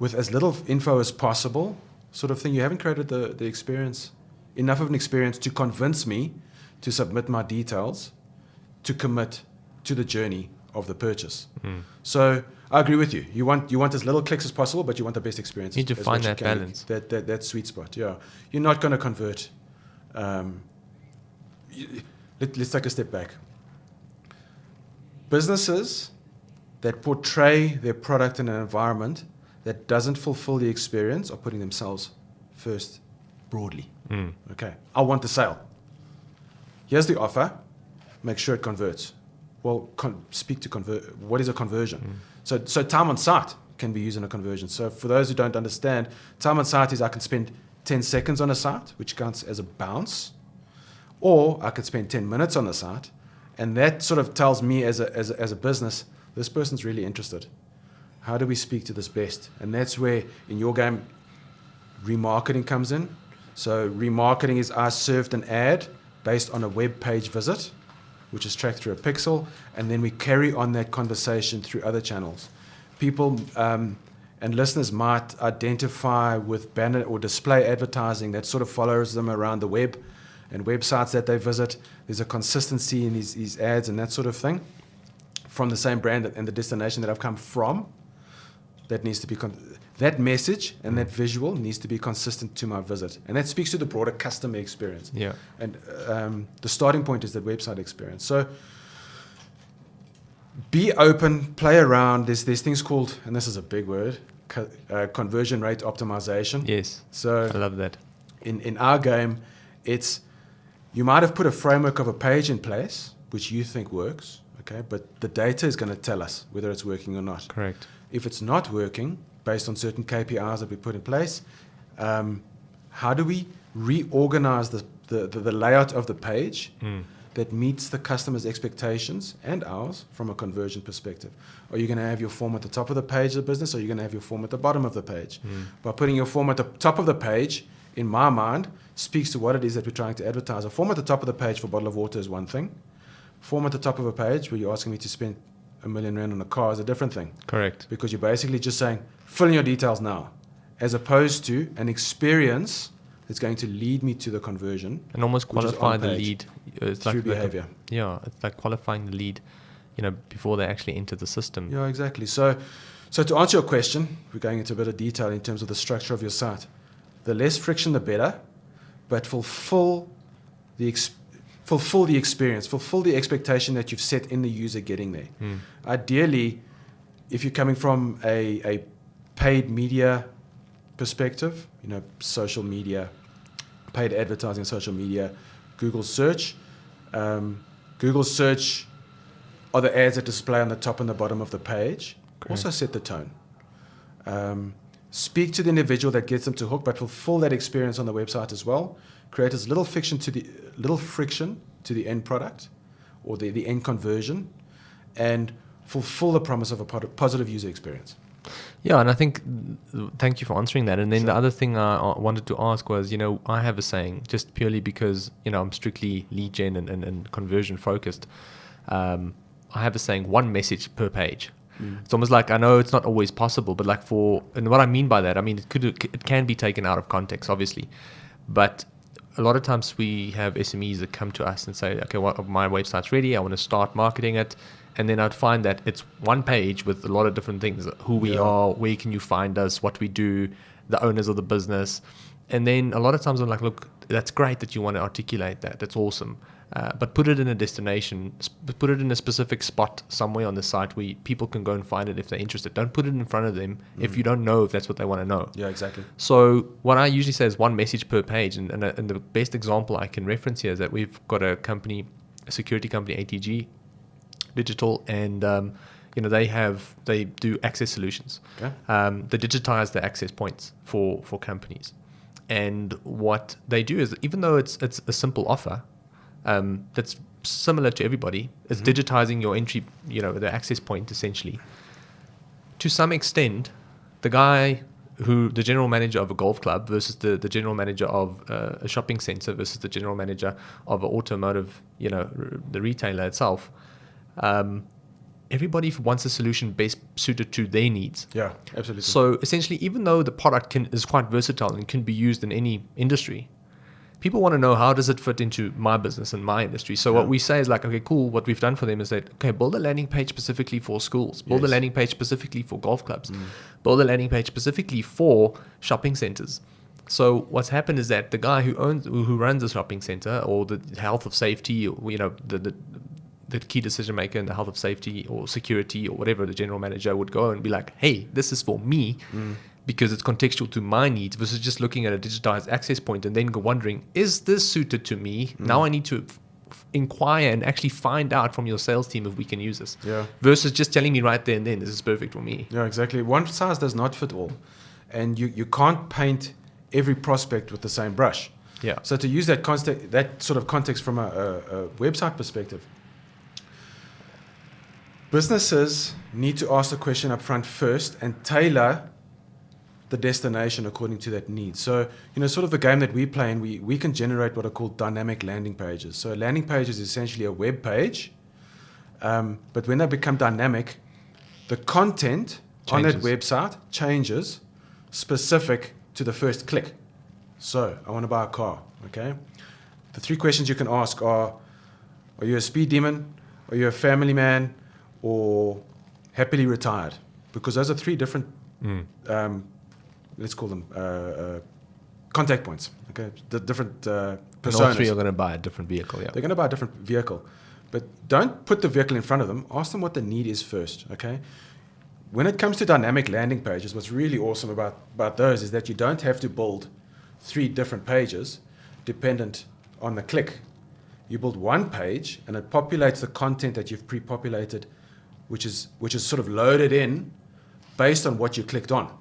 with as little info as possible, sort of thing, you haven't created the experience, enough of an experience to convince me to submit my details, to commit to the journey of the purchase. So I agree with you. You want as little clicks as possible, but you want the best experience. You need to find that balance. That sweet spot. Yeah, you're not going to convert. Let's take a step back. Businesses that portray their product in an environment that doesn't fulfill the experience are putting themselves first broadly. Okay, I want the sale. Here's the offer. Make sure it converts. Well, speak to convert. What is a conversion? So time on site can be used in a conversion. So for those who don't understand, time on site is I can spend 10 seconds on a site, which counts as a bounce, or I could spend 10 minutes on the site, and that sort of tells me as a business, this person's really interested. How do we speak to this best? And that's where, in your game, remarketing comes in. So remarketing is I served an ad based on a web page visit, which is tracked through a pixel, and then we carry on that conversation through other channels. People and listeners might identify with banner or display advertising that sort of follows them around the web and websites that they visit. There's a consistency in these ads and that sort of thing from the same brand and the destination that I've come from. That needs to be that message and that visual needs to be consistent to my visit, and that speaks to the broader customer experience. Yeah. And the starting point is that website experience. So be open, play around. There's things called, and this is a big word, conversion rate optimization. Yes. So I love that. In our game, it's you might have put a framework of a page in place which you think works, okay, but the data is going to tell us whether it's working or not. Correct. If it's not working, based on certain KPIs that we put in place, how do we reorganize the layout of the page that meets the customer's expectations and ours from a conversion perspective? Are you going to have your form at the top of the page of the business, or are you going to have your form at the bottom of the page? By putting your form at the top of the page, in my mind, speaks to what it is that we're trying to advertise. A form at the top of the page for a bottle of water is one thing. Form at the top of a page where you're asking me to spend R1 million on a car is a different thing. Correct. Because you're basically just saying, fill in your details now, as opposed to an experience that's going to lead me to the conversion. And almost qualify the lead. It's through behavior. It's like qualifying the lead. before they actually enter the system. Yeah, exactly. So to answer your question, we're going into a bit of detail in terms of the structure of your site. The less friction, the better, but fulfill the experience, fulfill the expectation that you've set in the user getting there. Ideally, if you're coming from a paid media perspective, social media, paid advertising, social media, Google search. Google search are the ads that display on the top and the bottom of the page. Correct. Also set the tone. Speak to the individual that gets them to hook, but fulfill that experience on the website as well. Create as little friction to the end product or the end conversion, and fulfill the promise of a positive user experience. Yeah, and I think, thank you for answering that. And then Sure. the other thing I wanted to ask was, I have a saying, just purely because, I'm strictly lead gen and conversion focused. I have a saying, one message per page. It's almost like, I know it's not always possible, but and what I mean by that, it can be taken out of context, obviously. But a lot of times we have SMEs that come to us and say, okay, my website's ready, I want to start marketing it. And then I'd find that it's one page with a lot of different things, who we are, where can you find us, what we do, the owners of the business. And then a lot of times I'm like, look, that's great that you want to articulate that. That's awesome. But put it in a destination, put it in a specific spot somewhere on the site where people can go and find it if they're interested. Don't put it in front of them if you don't know if that's what they want to know. Yeah, exactly. So what I usually say is one message per page. And the best example I can reference here is that we've got a security company, ATG Digital, and they do access solutions. Okay. They digitize the access points for companies, and what they do is, even though it's a simple offer that's similar to everybody, it's digitizing your entry, the access point essentially. To some extent, the general manager of a golf club versus the general manager of a shopping center versus the general manager of an automotive, the retailer itself. Everybody wants a solution best suited to their needs. Yeah, absolutely. So essentially, even though the product is quite versatile and can be used in any industry, people want to know, how does it fit into my business and my industry? So what we say is like, okay, cool. What we've done for them is that, okay, build a landing page specifically for schools, build a landing page specifically for golf clubs, build a landing page specifically for shopping centers. So what's happened is that the guy who runs the shopping center, or the health of safety, or, the key decision maker in the health of safety or security or whatever, the general manager would go and be like, hey, this is for me because it's contextual to my needs, versus just looking at a digitized access point and then go wondering, is this suited to me? Now I need to inquire and actually find out from your sales team if we can use this. Yeah. Versus just telling me right there and then, this is perfect for me. Yeah, exactly. One size does not fit all. And you can't paint every prospect with the same brush. Yeah. So to use that sort of context from a website perspective, businesses need to ask the question up front first and tailor the destination according to that need. So, sort of the game that we play in, we can generate what are called dynamic landing pages. So a landing page is essentially a web page, but when they become dynamic, the content on that website changes specific to the first click. So I want to buy a car, okay? The 3 questions you can ask are you a speed demon? Are you a family man? Or happily retired? Because those are 3 different, let's call them contact points. Okay, the different personas. And all 3 are going to buy a different vehicle. Yeah, they're going to buy a different vehicle, but don't put the vehicle in front of them. Ask them what the need is first. Okay. When it comes to dynamic landing pages, what's really awesome about those is that you don't have to build 3 different pages dependent on the click. You build one page and it populates the content that you've pre-populated, which is sort of loaded in based on what you clicked on.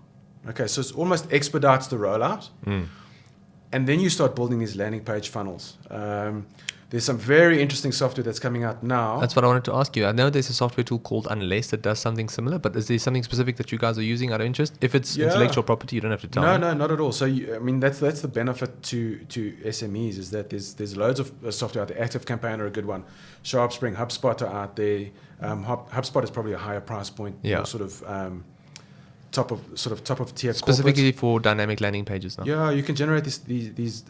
Okay, so it almost expedites the rollout. And then you start building these landing page funnels. There's some very interesting software that's coming out now. That's what I wanted to ask you. I know there's a software tool called Unless that does something similar, but is there something specific that you guys are using out of interest? If it's intellectual property, you don't have to tell me. No, not at all. So, that's the benefit to SMEs, is that there's loads of software out there. Active Campaign are a good one. SharpSpring, HubSpot are out there. HubSpot is probably a higher price point. Yeah. Sort of top of tier. Specifically corporates. for dynamic landing pages now. Yeah, you can generate these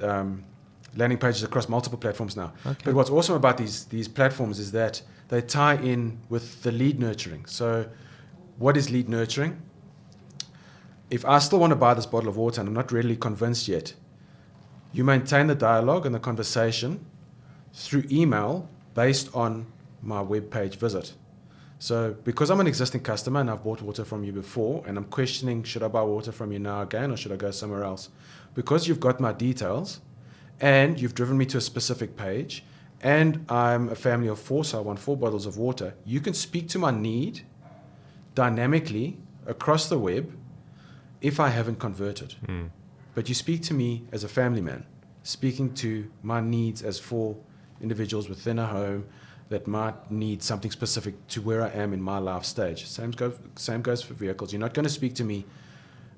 landing pages across multiple platforms now. Okay. But what's awesome about these platforms is that they tie in with the lead nurturing. So what is lead nurturing? If I still want to buy this bottle of water and I'm not really convinced yet, you maintain the dialogue and the conversation through email based on my web page visit. So because I'm an existing customer and I've bought water from you before and I'm questioning, should I buy water from you now again or should I go somewhere else? Because you've got my details and you've driven me to a specific page and I'm a family of 4, so I want 4 bottles of water, you can speak to my need dynamically across the web if I haven't converted. But you speak to me as a family man, speaking to my needs as 4 individuals within a home that might need something specific to where I am in my life stage. Same goes for vehicles. You're not going to speak to me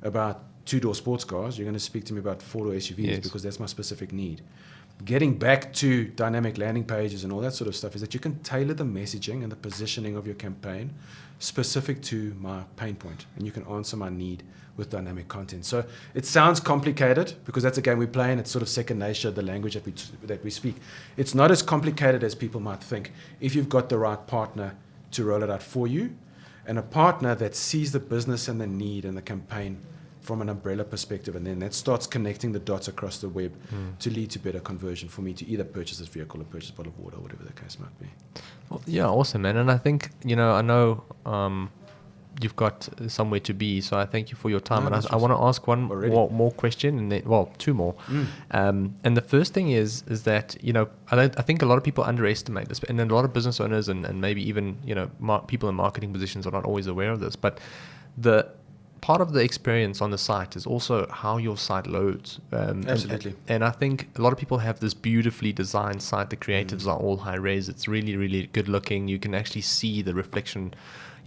about 2-door sports cars. You're going to speak to me about 4-door SUVs because that's my specific need. Getting back to dynamic landing pages and all that sort of stuff is that you can tailor the messaging and the positioning of your campaign specific to my pain point, and you can answer my need with dynamic content. So it sounds complicated because that's a game we play and it's sort of second nature, the language that we speak. It's not as complicated as people might think if you've got the right partner to roll it out for you, and a partner that sees the business and the need and the campaign from an umbrella perspective, and then that starts connecting the dots across the web to lead to better conversion for me to either purchase this vehicle or purchase a bottle of water, whatever the case might be. Well, yeah, awesome, man. And I think, I know you've got somewhere to be, so I thank you for your time. No, and I want to ask one more question, and then, 2 more. And the first thing is that, I think a lot of people underestimate this, and a lot of business owners and maybe even, people in marketing positions are not always aware of this, but the part of the experience on the site is also how your site loads. Absolutely. And I think a lot of people have this beautifully designed site. The creatives are all high res. It's really, really good looking. You can actually see the reflection,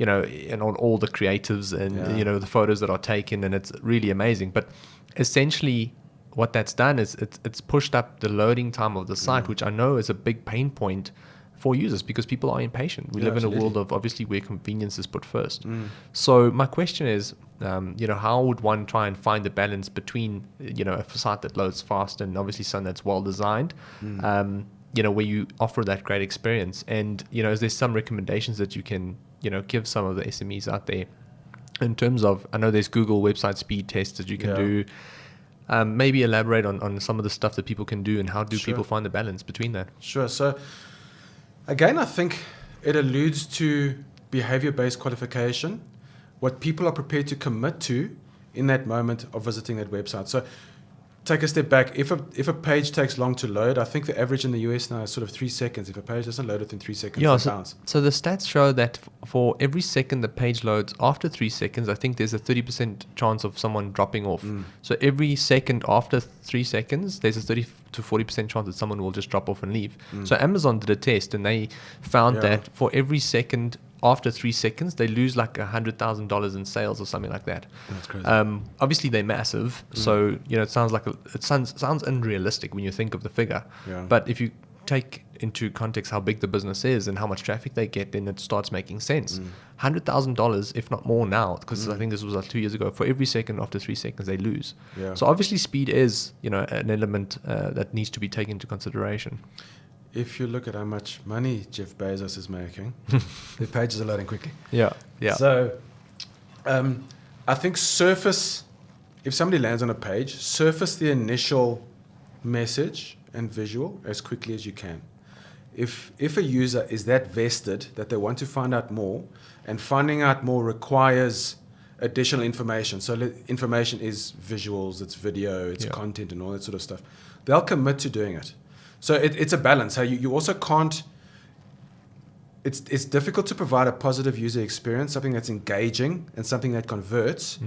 and on all the creatives and, the photos that are taken, and it's really amazing. But essentially what that's done is it's pushed up the loading time of the site, which I know is a big pain point for users because people are impatient. We live in a world of obviously where convenience is put first. So my question is, how would one try and find the balance between, a site that loads fast and obviously something that's well designed, where you offer that great experience? And, is there some recommendations that you can, give some of the SMEs out there in terms of, I know there's Google website speed tests that you can do. Maybe elaborate on some of the stuff that people can do and how do people find the balance between that? Sure. So again, I think it alludes to behavior-based qualification, what people are prepared to commit to in that moment of visiting that website. So take a step back. If a page takes long to load, I think the average in the US now is sort of 3 seconds. If a page doesn't load within 3 seconds, it bounce. So the stats show that for every second the page loads after 3 seconds, I think there's a 30% chance of someone dropping off. So every second after 3 seconds, there's a 30 to 40% chance that someone will just drop off and leave. So Amazon did a test and they found that for every second after 3 seconds, they lose like $100,000 in sales or something like that. That's crazy. Obviously, they're massive, so it sounds like it sounds unrealistic when you think of the figure. But if you take into context how big the business is and how much traffic they get, then it starts making sense. $100,000, if not more now, because I think this was like 2 years ago. For every second after 3 seconds, they lose. So obviously, speed is an element that needs to be taken into consideration. If you look at how much money Jeff Bezos is making, the pages are loading quickly. Yeah. So I think if somebody lands on a page, surface the initial message and visual as quickly as you can. If a user is that vested that they want to find out more, and finding out more requires additional information. So information is visuals, it's video, it's content and all that sort of stuff. They'll commit to doing it. So it's a balance. You also can't. It's difficult to provide a positive user experience, something that's engaging and something that converts,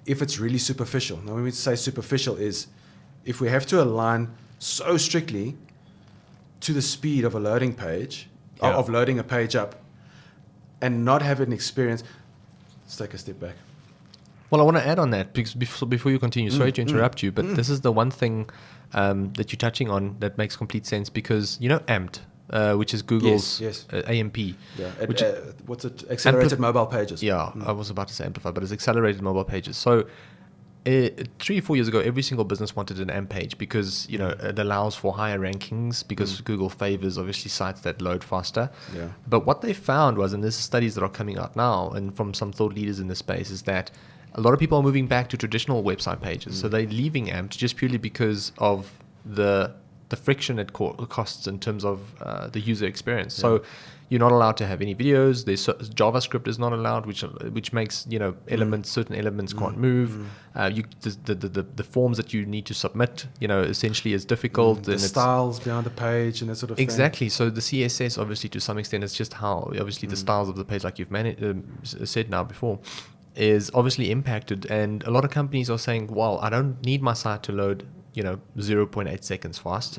if it's really superficial. Now, when we say superficial, is if we have to align so strictly to the speed of a loading page, of loading a page up, and not have an experience. Let's take a step back. Well, I want to add on that because before you continue, sorry to interrupt you, but this is the one thing that you're touching on that makes complete sense because, AMPed, which is Google's AMP. What's it? Accelerated mobile pages. Yeah, I was about to say Amplify, but it's accelerated mobile pages. So 3 or 4 years ago, every single business wanted an AMP page because it allows for higher rankings because Google favors obviously sites that load faster. Yeah. But what they found was, and there's studies that are coming out now, and from some thought leaders in this space, is that a lot of people are moving back to traditional website pages. So they're leaving AMP just purely because of the friction it costs in terms of the user experience. So you're not allowed to have any videos. There's JavaScript is not allowed, which makes certain elements can't move. The forms that you need to submit, essentially is difficult. The and styles behind the page and that sort of thing. Exactly. So the CSS, obviously, to some extent, it's just how obviously the styles of the page, like you've said now before, is obviously impacted. And a lot of companies are saying, well, I don't need my site to load 0.8 seconds fast.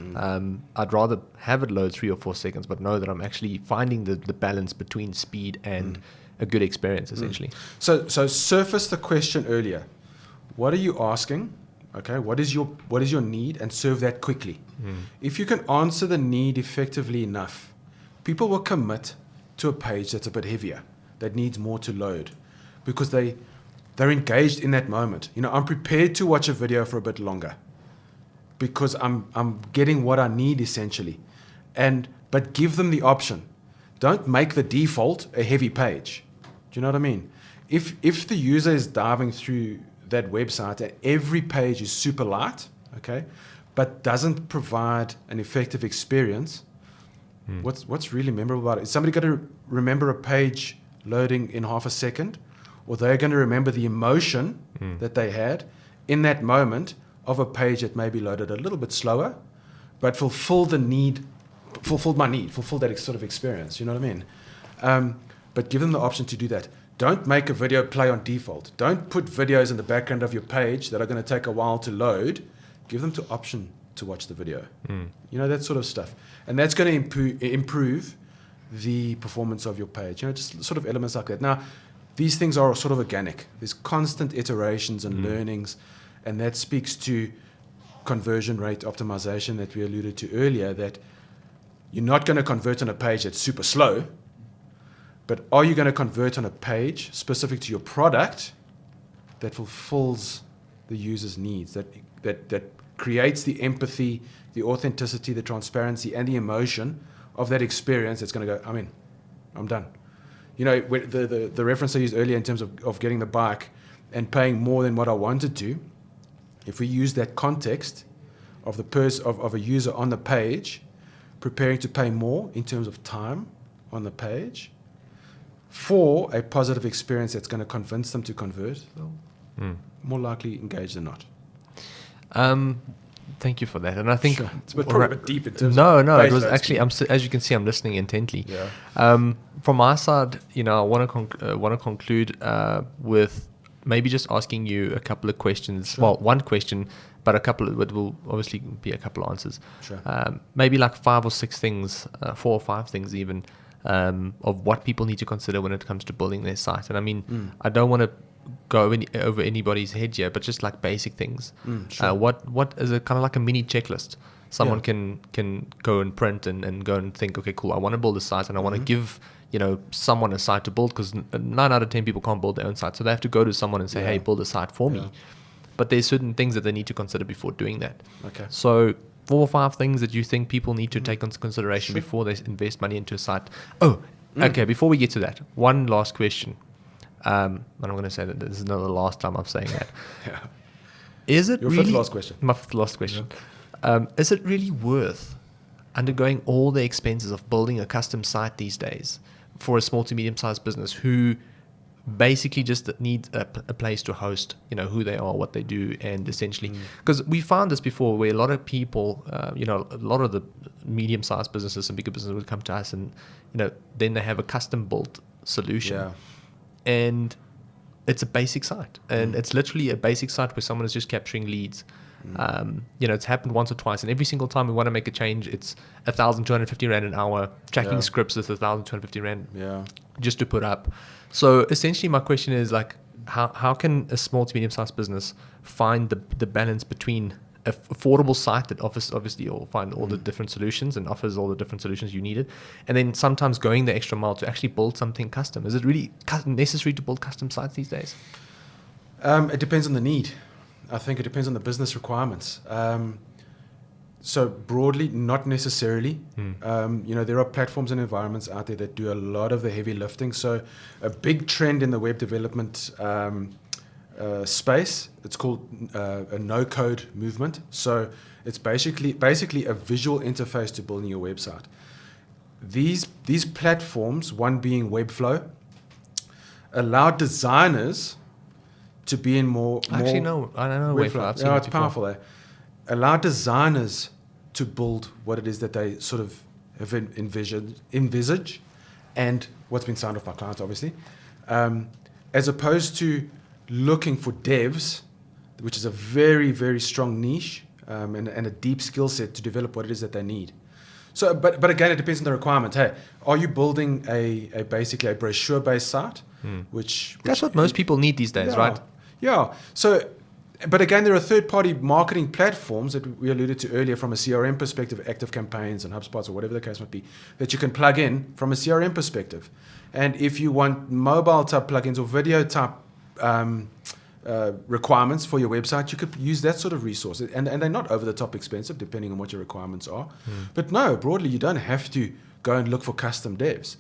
I'd rather have it load 3 or 4 seconds, but know that I'm actually finding the balance between speed and a good experience, essentially. So surface the question earlier. What are you asking? Okay, what is your need, and serve that quickly. If you can answer the need effectively enough, people will commit to a page that's a bit heavier, that needs more to load, because they're engaged in that moment. I'm prepared to watch a video for a bit longer, because I'm getting what I need essentially. But give them the option. Don't make the default a heavy page. Do you know what I mean? If the user is diving through that website and every page is super light, okay, but doesn't provide an effective experience, what's really memorable about it? Is somebody going to remember a page loading in half a second, or they're going to remember the emotion that they had in that moment of a page that maybe loaded a little bit slower, but fulfilled my need, fulfilled that sort of experience. You know what I mean? But give them the option to do that. Don't make a video play on default. Don't put videos in the background of your page that are going to take a while to load. Give them the option to watch the video. That sort of stuff. And that's going to improve the performance of your page. Just sort of elements like that. Now, these things are sort of organic. There's constant iterations and learnings. And that speaks to conversion rate optimization that we alluded to earlier, that you're not going to convert on a page that's super slow, but are you going to convert on a page specific to your product that fulfills the user's needs, that creates the empathy, the authenticity, the transparency, and the emotion of that experience that's going to go, I'm done. The reference I used earlier in terms of getting the bike and paying more than what I wanted to, if we use that context of of a user on the page, preparing to pay more in terms of time on the page for a positive experience that's going to convince them to convert, they'll more likely engage than not. Thank you for that. And I think it's probably a bit deep in terms no, of it was actually, as you can see, I'm listening intently. Yeah. From my side, I want to conclude with maybe just asking you a couple of questions. Sure. Well, one question, but it will obviously be a couple of answers. Sure. Maybe like 5 or 6 things, 4 or 5 things even, of what people need to consider when it comes to building their site. And I don't want to go over anybody's head here, but just like basic things. Sure. What is it, kind of like a mini checklist? Someone can go and print and go and think, okay, cool, I want to build a site and I want to give someone a site to build, because 9 out of 10 people can't build their own site. So they have to go to someone and say, hey, build a site for me. But there's certain things that they need to consider before doing that. Okay. So 4 or 5 things that you think people need to take into consideration before they invest money into a site. Okay, before we get to that, one last question. And I'm going to say that this is not the last time I'm saying that. Is it Your really... fifth last question. My fifth last question. Is it really worth undergoing all the expenses of building a custom site these days for a small to medium-sized business who basically just needs a place to host, who they are, what they do, and essentially... Because we found this before, where a lot of people, a lot of the medium-sized businesses and bigger businesses would come to us and, then they have a custom-built solution. Yeah. And it's a basic site. And it's literally a basic site where someone is just capturing leads. It's happened once or twice, and every single time we want to make a change, it's 1,250 Rand an hour. Tracking scripts is 1,250 Rand just to put up. So essentially my question is, like, how can a small to medium sized business find the balance between an affordable site that offers, obviously, or find all the different solutions and offers all the different solutions you needed, and then sometimes going the extra mile to actually build something custom? Is it really necessary to build custom sites these days? It depends on the need. I think it depends on the business requirements. So broadly, not necessarily. There are platforms and environments out there that do a lot of the heavy lifting. So a big trend in the web development space, it's called a no-code movement. So it's basically a visual interface to building your website. These platforms, one being Webflow, allow designers to be in more. Actually, no, I don't know Webflow. I've seen it's before. powerful. Allow designers to build what it is that they sort of have envisage, and what's been signed off by clients, obviously, as opposed to looking for devs, which is a very, very strong niche and a deep skill set to develop what it is that they need. So, but again, it depends on the requirement. Hey, are you building basically a brochure-based site? Which That's what most people need these days, right? Yeah. So, but again, there are third-party marketing platforms that we alluded to earlier from a CRM perspective, Active Campaigns and HubSpots or whatever the case might be, that you can plug in from a CRM perspective. And if you want mobile-type plugins or video-type requirements for your website, you could use that sort of resource. And they're not over-the-top expensive, depending on what your requirements are. But no, broadly, you don't have to go and look for custom devs.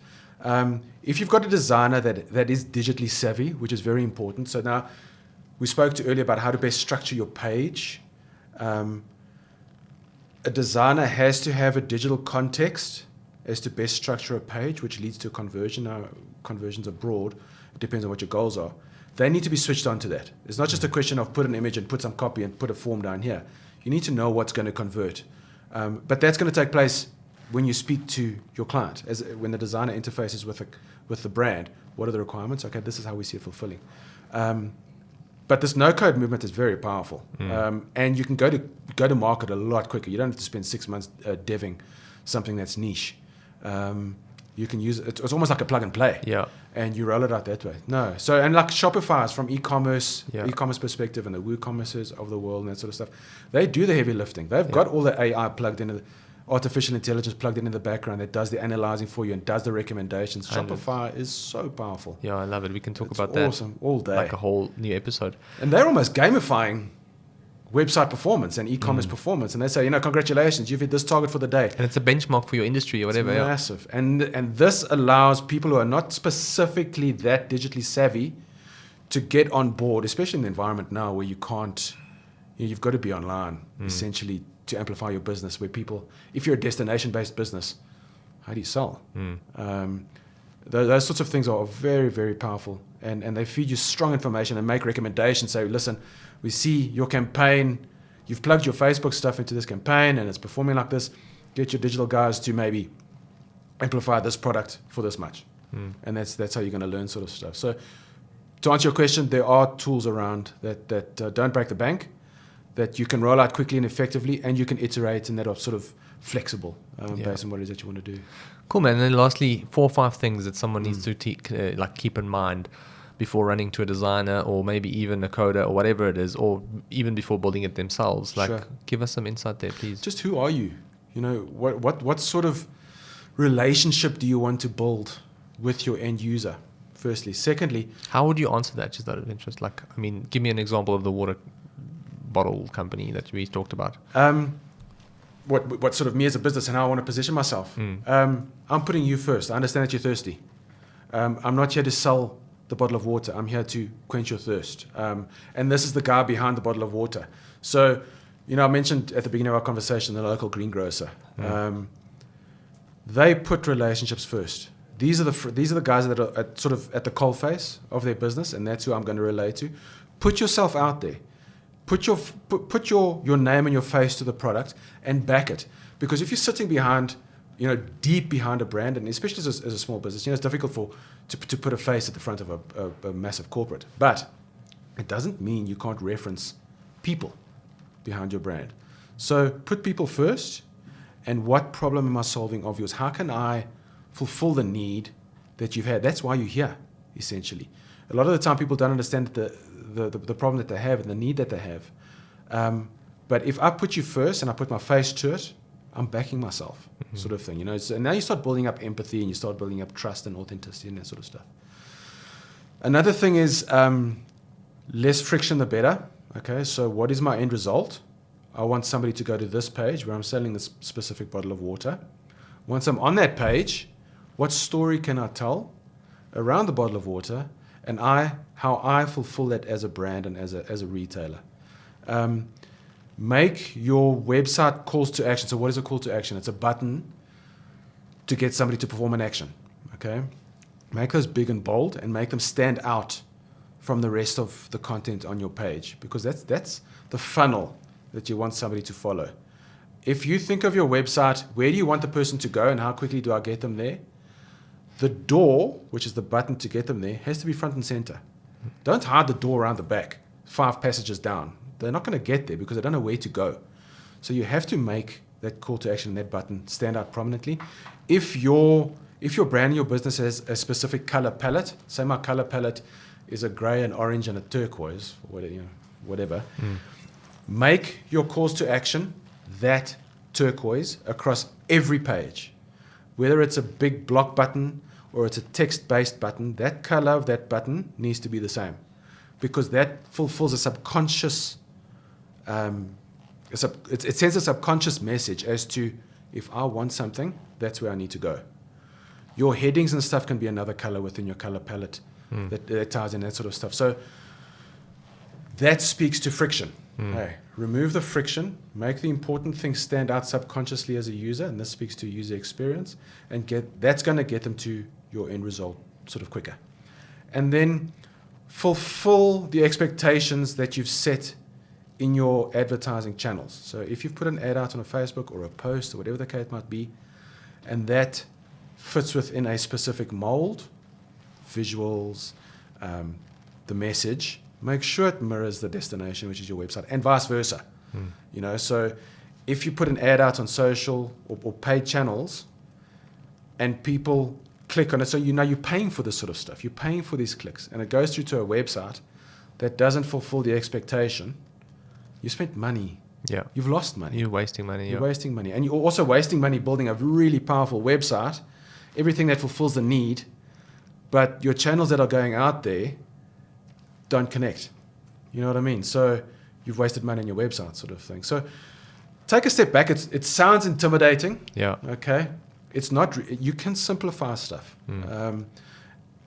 If you've got a designer that is digitally savvy, which is very important. So now, we spoke to earlier about how to best structure your page. A designer has to have a digital context as to best structure a page, which leads to a conversion. Now, conversions are broad. It depends on what your goals are. They need to be switched on to that. It's not just a question of put an image and put some copy and put a form down here. You need to know what's going to convert. But that's going to take place when you speak to your client, when the designer interfaces with the brand. What are the requirements? Okay, this is how we see it fulfilling. But this no-code movement is very powerful, and you can go to market a lot quicker. You don't have to spend 6 months deving something that's niche. You can use it. It's almost like a plug and play. Yeah. And you roll it out that way. No. So, and like Shopify from e-commerce perspective, and the WooCommerces of the world and that sort of stuff, they do the heavy lifting. They've got all the AI plugged in, artificial intelligence plugged in the background that does the analyzing for you and does the recommendations. Shopify is so powerful. Yeah, I love it. We can talk It's about that awesome all day. like a whole new episode. And they're almost gamifying website performance and e-commerce performance. And they say, congratulations, you've hit this target for the day. And it's a benchmark for your industry or whatever. It's massive. And this allows people who are not specifically that digitally savvy to get on board, especially in the environment now where you can't, you've got to be online essentially to amplify your business, where people, if you're a destination-based business, how do you sell? Those sorts of things are very, very powerful. And they feed you strong information and make recommendations. Say, listen, we see your campaign, you've plugged your Facebook stuff into this campaign and it's performing like this. Get your digital guys to maybe amplify this product for this much. And that's how you're going to learn sort of stuff. So to answer your question, there are tools around that don't break the bank, that you can roll out quickly and effectively, and you can iterate, and that are sort of flexible based on what it is that you want to do. Cool, man. And then lastly, 4 or 5 things that someone needs to keep in mind before running to a designer or maybe even a coder or whatever it is, or even before building it themselves. Give us some insight there, please. Just who are you? What sort of relationship do you want to build with your end user, firstly? Secondly, how would you answer that, just out of interest? Give me an example of the water bottle company that we talked about. What sort of me as a business and how I want to position myself. I'm putting you first. I understand that you're thirsty. I'm not here to sell the bottle of water. I'm here to quench your thirst. And this is the guy behind the bottle of water. So, I mentioned at the beginning of our conversation the local greengrocer. They put relationships first. These are the guys that are sort of at the coalface of their business, and that's who I'm going to relate to. Put yourself out there. Put your name and your face to the product and back it. Because if you're sitting behind, deep behind a brand, and especially as a small business, it's difficult to put a face at the front of a massive corporate. But it doesn't mean you can't reference people behind your brand. So put people first, and what problem am I solving of yours? How can I fulfill the need that you've had? That's why you're here, essentially. A lot of the time people don't understand the problem that they have and the need that they have. But if I put you first and I put my face to it, I'm backing myself, sort of thing. And now you start building up empathy and you start building up trust and authenticity and that sort of stuff. Another thing is less friction, the better. Okay, so what is my end result? I want somebody to go to this page where I'm selling this specific bottle of water. Once I'm on that page, what story can I tell around the bottle of water, and how I fulfill that as a brand and as a retailer. Make your website calls to action. So what is a call to action? It's a button to get somebody to perform an action. Okay, make those big and bold and make them stand out from the rest of the content on your page, because that's the funnel that you want somebody to follow. If you think of your website, where do you want the person to go and how quickly do I get them there? The door, which is the button to get them there, has to be front and center. Don't hide the door around the back, 5 passages down. They're not going to get there because they don't know where to go. So you have to make that call to action, that button, stand out prominently. If your brand and your business has a specific color palette, say my color palette is a gray, an orange, and a turquoise, or whatever, make your calls to action that turquoise across every page. Whether it's a big block button or it's a text-based button, that color of that button needs to be the same, because that fulfills a subconscious, it sends a subconscious message as to, if I want something, that's where I need to go. Your headings and stuff can be another color within your color palette that ties in that sort of stuff. So that speaks to friction. Hey, remove the friction, make the important things stand out subconsciously as a user, and this speaks to user experience, and that's going to get them to your end result sort of quicker. And then fulfill the expectations that you've set in your advertising channels. So if you've put an ad out on a Facebook or a post or whatever the case might be, and that fits within a specific mold, visuals, the message, make sure it mirrors the destination, which is your website, and vice versa. So if you put an ad out on social or paid channels and people click on it, so you're paying for this sort of stuff, you're paying for these clicks, and it goes through to a website that doesn't fulfill the expectation, you spent money. Yeah. You've lost money. You're wasting money. You're wasting money. And you're also wasting money building a really powerful website, everything that fulfills the need, but your channels that are going out there don't connect. You know what I mean? So you've wasted money on your website, sort of thing. So take a step back. It sounds intimidating. Yeah. Okay. It's not. You can simplify stuff.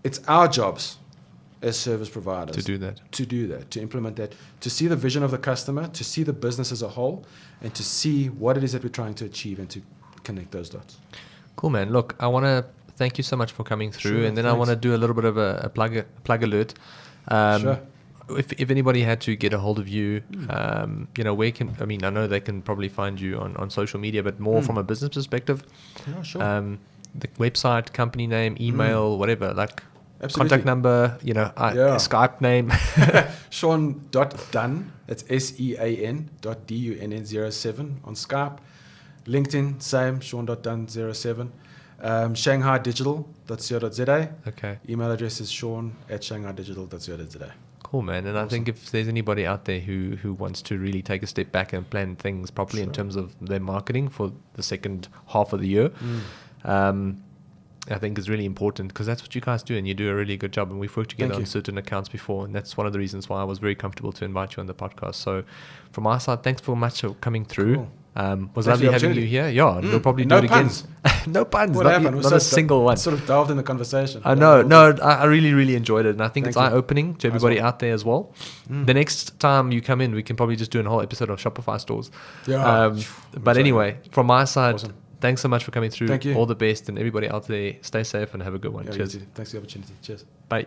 It's our jobs as service providers To do that, to implement that, to see the vision of the customer, to see the business as a whole, and to see what it is that we're trying to achieve, and to connect those dots. Cool, man. Look, I want to thank you so much for coming through, Sure, and then thanks. I want to do a little bit of a plug alert. Sure. If anybody had to get a hold of you, where can, I know they can probably find you on social media, but more from a business perspective, Yeah, sure. the website, company name, email, whatever, like Absolutely. contact number, Skype name. Sean.Dunn, that's SEAN.DUNN07 on Skype. LinkedIn, same, Sean.Dunn07. ShanghaiDigital.co.za. Okay. Email address is sean@shanghaidigital.co.za. Cool, man. And I think if there's anybody out there who wants to really take a step back and plan things properly in terms of their marketing for the second half of the year, I think is really important, because that's what you guys do, and you do a really good job. And we've worked together on certain accounts before, and that's one of the reasons why I was very comfortable to invite you on the podcast. So from our side, thanks for much for coming through. Cool. Was lovely having you here. Yeah, we'll probably do No it puns. again. No puns. What Not, happened? not a single one. Sort of delved in the conversation. I know. No, I really, really enjoyed it. And I think Thank it's you. eye-opening to everybody well. out there as well. The next time you come in, we can probably just do a whole episode of Shopify stores. Yeah. But anyway, from my side, Awesome. thanks so much for coming through. Thank you. All the best, and everybody out there, stay safe and have a good one. Yeah, Cheers. you too. Thanks for the opportunity. Cheers. Bye.